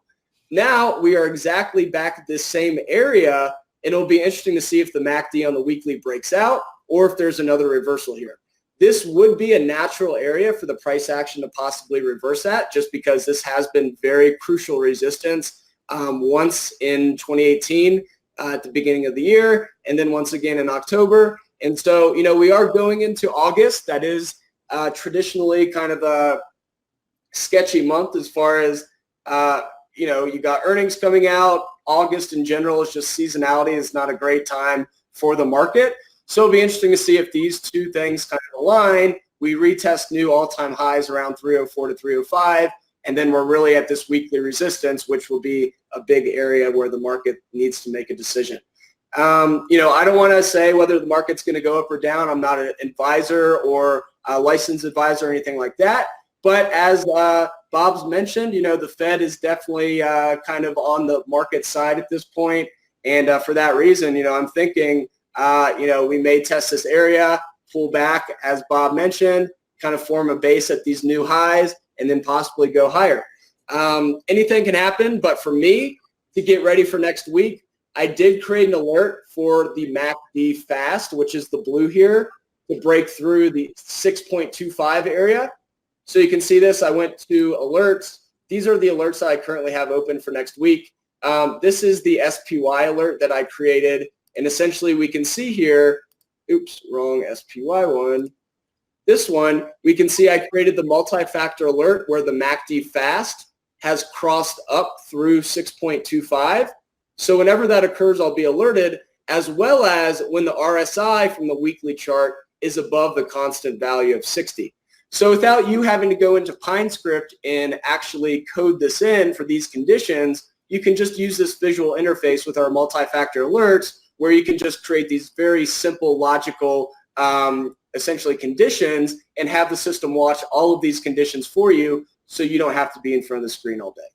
Now we are exactly back at this same area, and it'll be interesting to see if the MACD on the weekly breaks out or if there's another reversal here. This would be a natural area for the price action to possibly reverse at, just because this has been very crucial resistance once in 2018 at the beginning of the year, and then once again in October. And so, we are going into August. That is traditionally kind of a sketchy month as far as you got earnings coming out. August in general is just seasonality. It's not a great time for the market. So it'll be interesting to see if these two things kind of align. We retest new all-time highs around 304 to 305, and then we're really at this weekly resistance, which will be a big area where the market needs to make a decision. I don't want to say whether the market's going to go up or down. I'm not an advisor or a licensed advisor or anything like that. But as Bob's mentioned, the Fed is definitely kind of on the market side at this point. And for that reason, I'm thinking, we may test this area, pull back, as Bob mentioned, kind of form a base at these new highs, and then possibly go higher. Anything can happen, but for me, to get ready for next week, I did create an alert for the MACD fast, which is the blue here, to break through the 6.25 area. So you can see this. I went to alerts. These are the alerts that I currently have open for next week. This is the SPY alert that I created. And essentially we can see here, oops, wrong SPY one. This one, we can see I created the multi-factor alert where the MACD fast has crossed up through 6.25. So whenever that occurs, I'll be alerted, as well as when the RSI from the weekly chart is above the constant value of 60. So without you having to go into PineScript and actually code this in for these conditions, you can just use this visual interface with our multi-factor alerts, where you can just create these very simple, logical, essentially conditions, and have the system watch all of these conditions for you, so you don't have to be in front of the screen all day.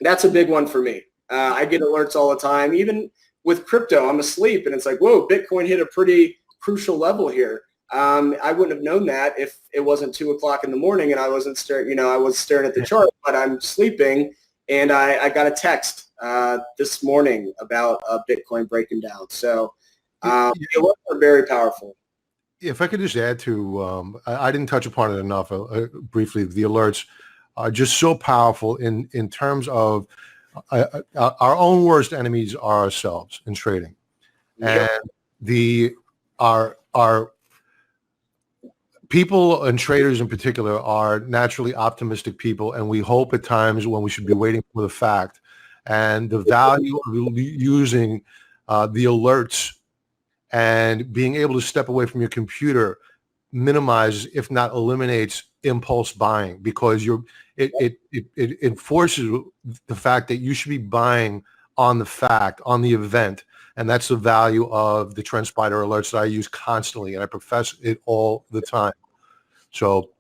That's a big one for me. I get alerts all the time. Even with crypto, I'm asleep and it's like, whoa, Bitcoin hit a pretty crucial level here. I wouldn't have known that if it wasn't 2:00 in the morning and I wasn't staring, I was staring at the chart, but I'm sleeping and I got a text this morning about Bitcoin breaking down. So the alerts are very powerful. If I could just add to, I didn't touch upon it enough briefly, the alerts are just so powerful in terms of our own worst enemies are ourselves in trading. Yep. And our people and traders in particular are naturally optimistic people, and we hope at times when we should be waiting for the fact. And the value of using the alerts and being able to step away from your computer minimizes, if not eliminates, impulse buying, because it enforces the fact that you should be buying on the fact, on the event. And that's the value of the TrendSpider alerts that I use constantly, and I profess it all the time. So,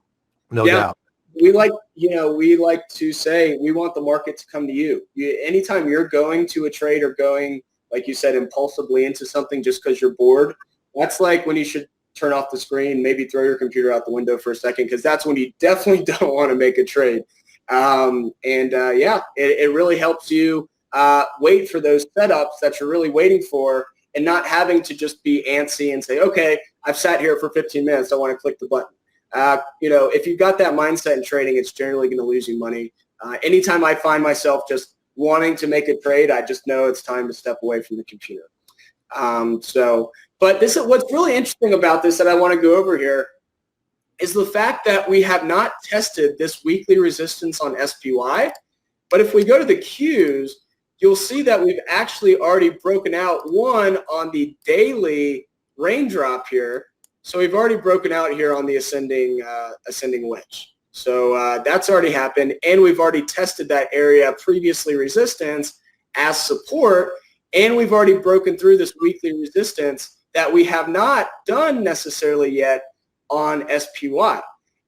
no doubt. We like to say we want the market to come to you. Anytime you're going to a trade or going, like you said, impulsively into something just because you're bored, that's like when you should turn off the screen, maybe throw your computer out the window for a second, because that's when you definitely don't want to make a trade. It really helps you wait for those setups that you're really waiting for, and not having to just be antsy and say, okay, I've sat here for 15 minutes, I want to click the button. If you've got that mindset in trading, it's generally going to lose you money. Anytime I find myself just wanting to make a trade, I just know it's time to step away from the computer. But what's really interesting about this that I want to go over here is the fact that we have not tested this weekly resistance on SPY. But if we go to the Qs, you'll see that we've actually already broken out one on the daily raindrop here. So we've already broken out here on the ascending wedge. So that's already happened, and we've already tested that area previously resistance as support, and we've already broken through this weekly resistance that we have not done necessarily yet on SPY.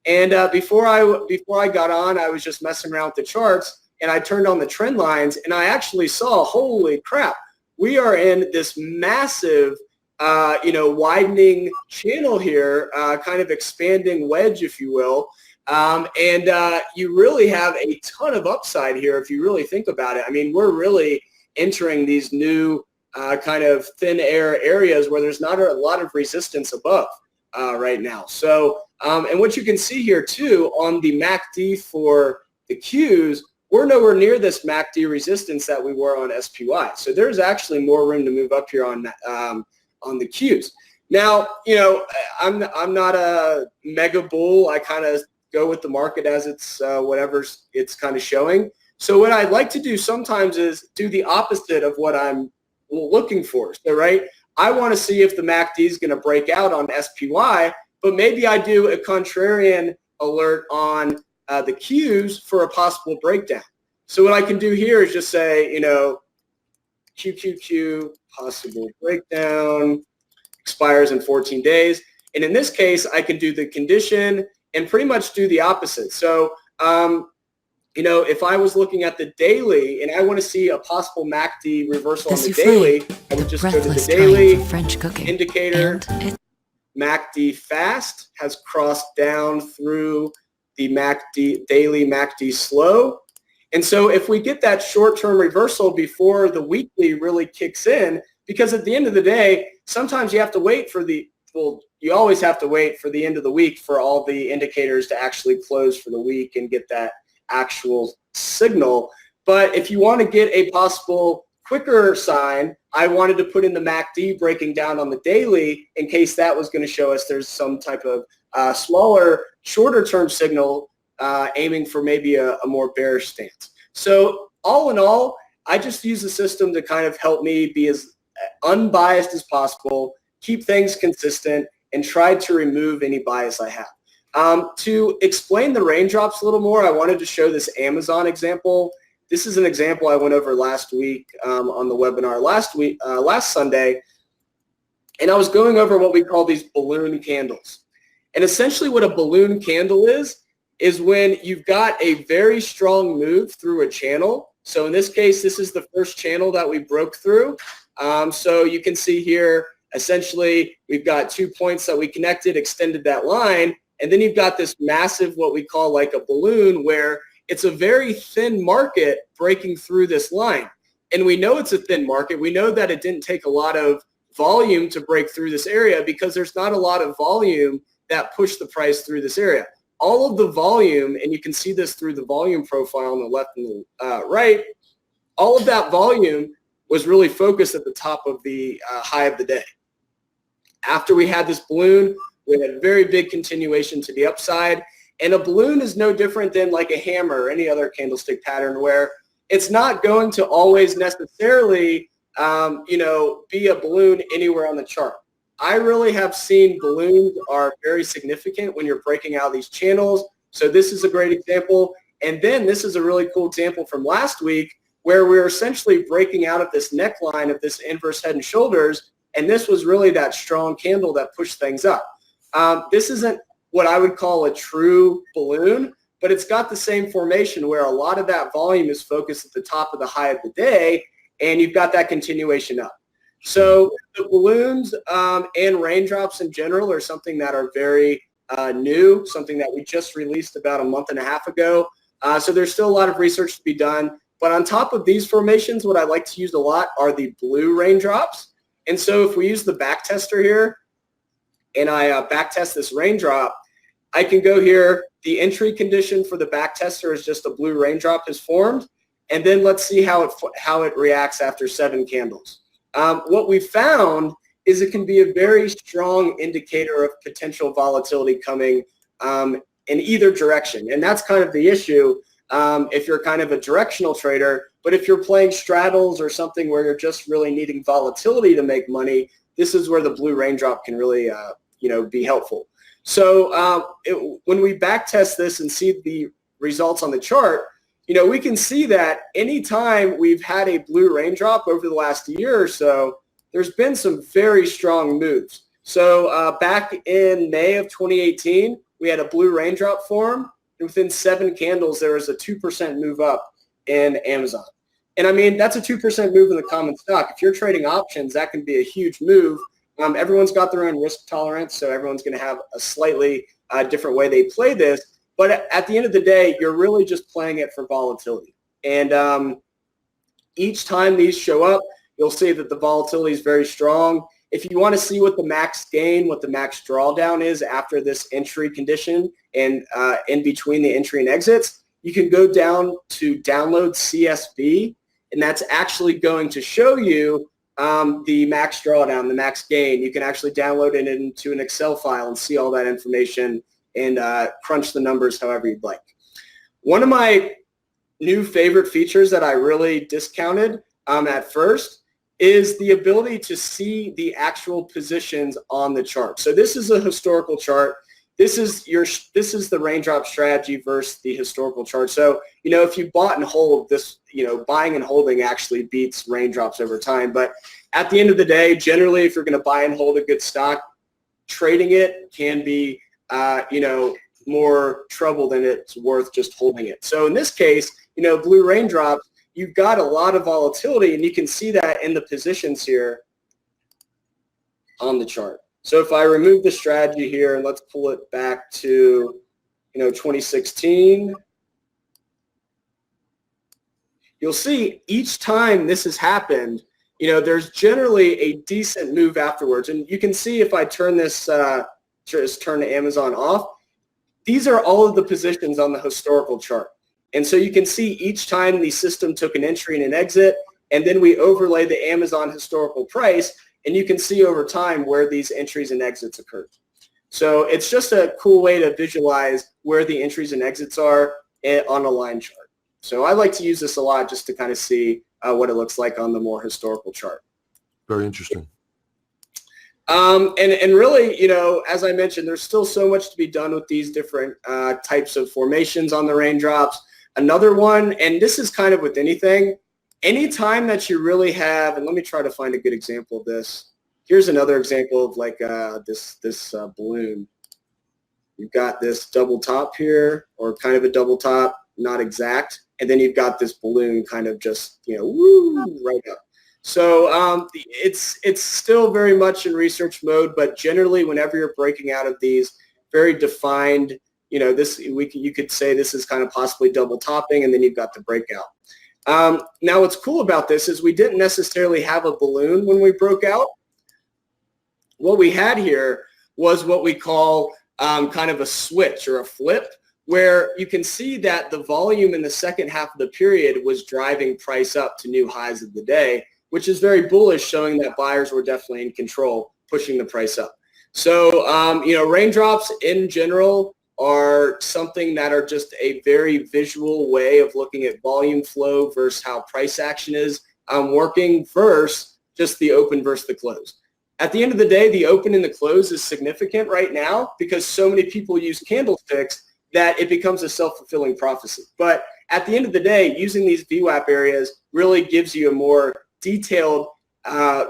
And before I got on, I was just messing around with the charts, and I turned on the trend lines, and I actually saw, holy crap, we are in this massive widening channel here, kind of expanding wedge, if you will. You really have a ton of upside here if you really think about it. I mean, we're really entering these new kind of thin air areas where there's not a lot of resistance above right now. So, and what you can see here too on the MACD for the Qs, we're nowhere near this MACD resistance that we were on SPY. So there's actually more room to move up here on the Qs. Now, I'm not a mega bull. I kind of go with the market as it's whatever it's kind of showing. So what I'd like to do sometimes is do the opposite of what I'm looking for. So, right, I want to see if the MACD is going to break out on SPY, but maybe I do a contrarian alert on the Qs for a possible breakdown. So what I can do here is just say, QQQ possible breakdown expires in 14 days. And in this case, I can do the condition and pretty much do the opposite. So, if I was looking at the daily and I want to see a possible MACD reversal on the daily, I would just go to the daily indicator. MACD fast has crossed down through the daily MACD slow. And so if we get that short-term reversal before the weekly really kicks in, because at the end of the day, sometimes you have to wait for you always have to wait for the end of the week for all the indicators to actually close for the week and get that actual signal. But if you want to get a possible quicker sign, I wanted to put in the MACD breaking down on the daily in case that was going to show us there's some type of smaller, shorter-term signal aiming for maybe a more bearish stance. So all in all, I just use the system to kind of help me be as unbiased as possible, keep things consistent, and try to remove any bias I have. To explain the raindrops a little more, I wanted to show this Amazon example. This is an example I went over last week on the webinar last Sunday, and I was going over what we call these balloon candles. And essentially what a balloon candle is when you've got a very strong move through a channel. So in this case, this is the first channel that we broke through. So you can see here, essentially, we've got 2 points that we connected, extended that line, and then you've got this massive, what we call like a balloon, where it's a very thin market breaking through this line. And we know it's a thin market. We know that it didn't take a lot of volume to break through this area because there's not a lot of volume that pushed the price through this area. All of the volume, and you can see this through the volume profile on the left and the right, all of that volume was really focused at the top of the high of the day. After we had this balloon, we had a very big continuation to the upside. And a balloon is no different than like a hammer or any other candlestick pattern, where it's not going to always necessarily, be a balloon anywhere on the chart. I really have seen balloons are very significant when you're breaking out these channels. So this is a great example. And then this is a really cool example from last week, where we're essentially breaking out of this neckline of this inverse head and shoulders. And this was really that strong candle that pushed things up. This isn't what I would call a true balloon, but it's got the same formation where a lot of that volume is focused at the top of the high of the day, and you've got that continuation up. So the balloons and raindrops in general are something that are very new, something that we just released about a month and a half ago. So there's still a lot of research to be done. But on top of these formations, what I like to use a lot are the blue raindrops. And so if we use the back tester here, and I back test this raindrop, I can go here. The entry condition for the back tester is just a blue raindrop is formed. And then let's see how it reacts after 7 candles. What we found is it can be a very strong indicator of potential volatility coming in either direction. And that's kind of the issue if you're kind of a directional trader. But if you're playing straddles or something where you're just really needing volatility to make money, this is where the blue raindrop can really be helpful. So when we back test this and see the results on the chart, we can see that anytime we've had a blue raindrop over the last year or so, there's been some very strong moves. So back in May of 2018, we had a blue raindrop form. And within 7 candles, there was a 2% move up in Amazon. And I mean, that's a 2% move in the common stock. If you're trading options, that can be a huge move. Everyone's got their own risk tolerance, so everyone's going to have a slightly different way they play this. But at the end of the day, you're really just playing it for volatility. And each time these show up, you'll see that the volatility is very strong. If you want to see what the max gain, what the max drawdown is after this entry condition and in between the entry and exits, you can go down to download CSV, and that's actually going to show you the max drawdown, the max gain. You can actually download it into an Excel file and see all that information and crunch the numbers however you'd like. One of my new favorite features that I really discounted at first is the ability to see the actual positions on the chart. So this is a historical chart. This is the raindrop strategy versus the historical chart. So, if you bought and hold this, buying and holding actually beats raindrops over time. But at the end of the day, generally, if you're going to buy and hold a good stock, trading it can be, more trouble than it's worth just holding it. So in this case, blue raindrops, you've got a lot of volatility, and you can see that in the positions here on the chart. So if I remove the strategy here and let's pull it back to, 2016, you'll see each time this has happened, there's generally a decent move afterwards. And you can see if I turn this, just turn the Amazon off, these are all of the positions on the historical chart. And so you can see each time the system took an entry and an exit, and then we overlay the Amazon historical price, and you can see over time where these entries and exits occurred. So it's just a cool way to visualize where the entries and exits are on a line chart. So I like to use this a lot just to kind of see what it looks like on the more historical chart. Very interesting. And really, as I mentioned, there's still so much to be done with these different types of formations on the raindrops. Another one, and this is kind of with anything, anytime that you really have, and let me try to find a good example of this. Here's another example of like this balloon. You've got this double top here, or kind of a double top, not exact, and then you've got this balloon kind of just, woo, right up. So it's still very much in research mode, but generally whenever you're breaking out of these very defined, you could say this is kind of possibly double topping, and then you've got the breakout. Now what's cool about this is we didn't necessarily have a balloon when we broke out. What we had here was what we call kind of a switch or a flip, where you can see that the volume in the second half of the period was driving price up to new highs of the day, which is very bullish, showing that buyers were definitely in control, pushing the price up. So, raindrops in general are something that are just a very visual way of looking at volume flow versus how price action is working versus just the open versus the close. At the end of the day, the open and the close is significant right now because so many people use candlesticks that it becomes a self-fulfilling prophecy. But at the end of the day, using these VWAP areas really gives you a more detailed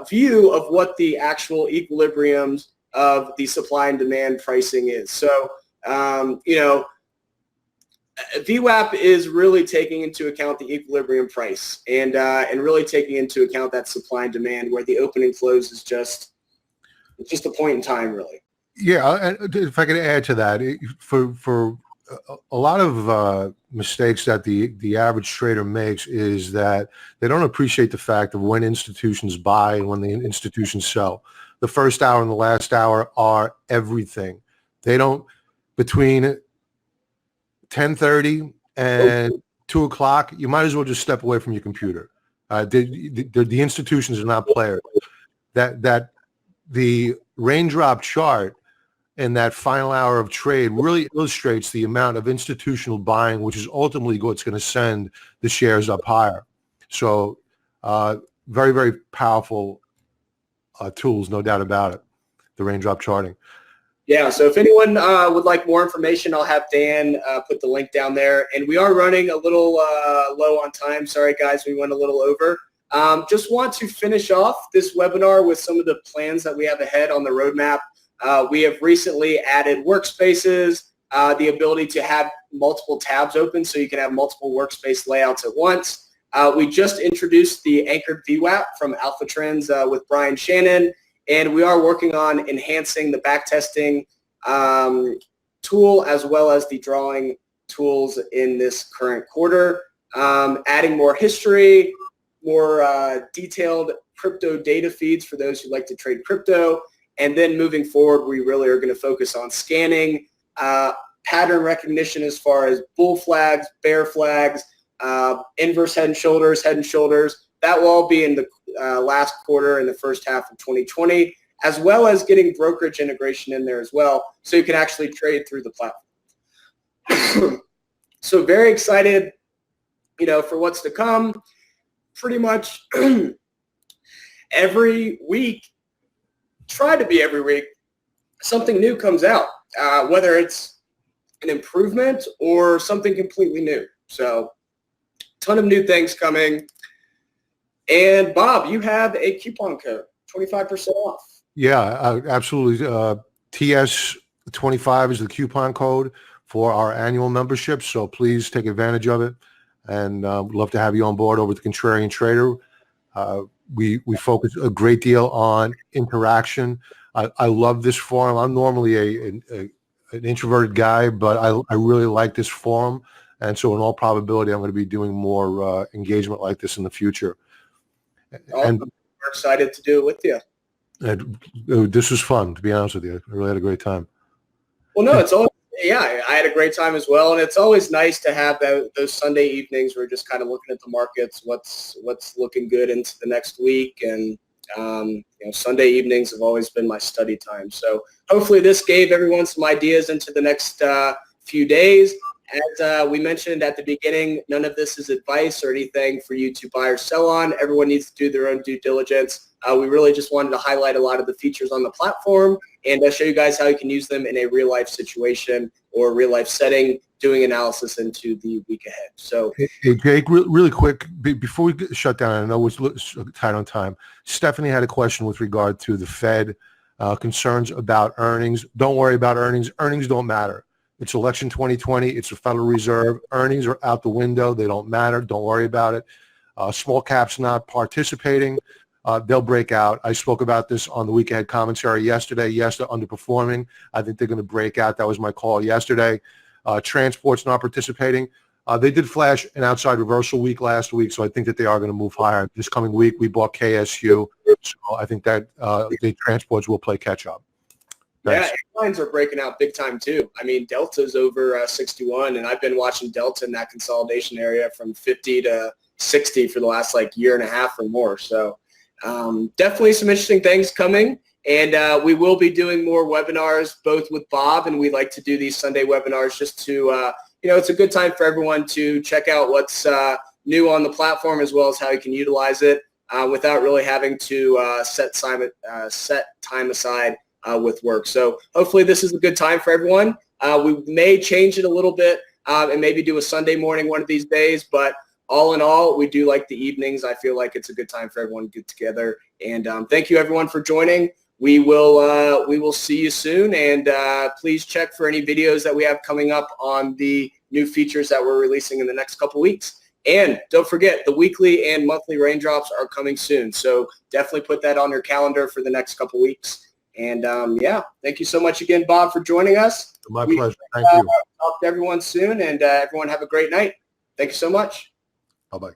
view of what the actual equilibriums of the supply and demand pricing is. So, VWAP is really taking into account the equilibrium price and really taking into account that supply and demand, where the opening close is just a point in time, really. Yeah, and if I could add to that, for a lot of mistakes that the average trader makes is that they don't appreciate the fact of when institutions buy and when the institutions sell. The first hour and the last hour are everything. They don't, between 10:30 and 2 o'clock, you might as well just step away from your computer. The institutions are not players. That the raindrop chart in that final hour of trade really illustrates the amount of institutional buying, which is ultimately what's going to send the shares up higher. So very, very powerful tools, no doubt about it, the raindrop charting. Yeah, so if anyone would like more information, I'll have Dan put the link down there. And we are running a little low on time. Sorry, guys, we went a little over. Just want to finish off this webinar with some of the plans that we have ahead on the roadmap. We have recently added workspaces, the ability to have multiple tabs open so you can have multiple workspace layouts at once. We just introduced the anchored VWAP from Alpha Trends with Brian Shannon, and we are working on enhancing the backtesting tool as well as the drawing tools in this current quarter, adding more history, more detailed crypto data feeds for those who like to trade crypto. And then moving forward, we really are going to focus on scanning, pattern recognition as far as bull flags, bear flags, inverse head and shoulders, That will all be in the last quarter in the first half of 2020, as well as getting brokerage integration in there as well, so you can actually trade through the platform. So very excited, for what's to come. Pretty much every week, try to be every week, something new comes out, whether it's an improvement or something completely new. So ton of new things coming. And Bob, you have a coupon code, 25% off. Yeah, absolutely. TS25 is the coupon code for our annual membership. So please take advantage of it. And we'd love to have you on board over at the Contrarian Trader. We focus a great deal on interaction. I love this forum. I'm normally an introverted guy, but I really like this forum. And so in all probability, I'm going to be doing more engagement like this in the future. And we're excited to do it with you. This was fun, to be honest with you. I really had a great time. Well, no, it's always, I had a great time as well. And it's always nice to have those Sunday evenings where we're just kind of looking at the markets, what's looking good into the next week. And, Sunday evenings have always been my study time. So hopefully this gave everyone some ideas into the next few days. As we mentioned at the beginning, none of this is advice or anything for you to buy or sell on. Everyone needs to do their own due diligence. We really just wanted to highlight a lot of the features on the platform and show you guys how you can use them in a real-life situation or real-life setting, doing analysis into the week ahead. So, hey Jake, really quick, before we shut down, I know it's tight on time. Stephanie had a question with regard to the Fed, concerns about earnings. Don't worry about earnings. Earnings don't matter. It's election 2020. It's the Federal Reserve. Earnings are out the window. They don't matter. Don't worry about it. Small caps not participating. they'll break out. I spoke about this on the week ahead commentary yesterday. Yes, they're underperforming. I think they're going to break out. That was my call yesterday. Transport's not participating. They did flash an outside reversal week last week, so I think that they are going to move higher. This coming week, we bought KSU, so I think that the transports will play catch up. Thanks. Yeah, airlines are breaking out big time too. I mean, Delta's over 61, and I've been watching Delta in that consolidation area from 50 to 60 for the last year and a half or more. So definitely some interesting things coming. And we will be doing more webinars, both with Bob, and we like to do these Sunday webinars just to, it's a good time for everyone to check out what's new on the platform as how you can utilize it without really having to set time aside with work. So hopefully this is a good time for everyone. We may change it a little bit and maybe do a Sunday morning one of these days, but all in all, we do like the evenings. I feel like it's a good time for everyone to get together. And thank you everyone for joining. We will see you soon, and please check for any videos that we have coming up on the new features that we're releasing in the next couple weeks. And don't forget, the weekly and monthly raindrops are coming soon, so definitely put that on your calendar for the next couple weeks. And yeah, thank you so much again, Bob, for joining us. My pleasure. Thank you. Talk to everyone soon, and everyone have a great night. Thank you so much. Bye-bye.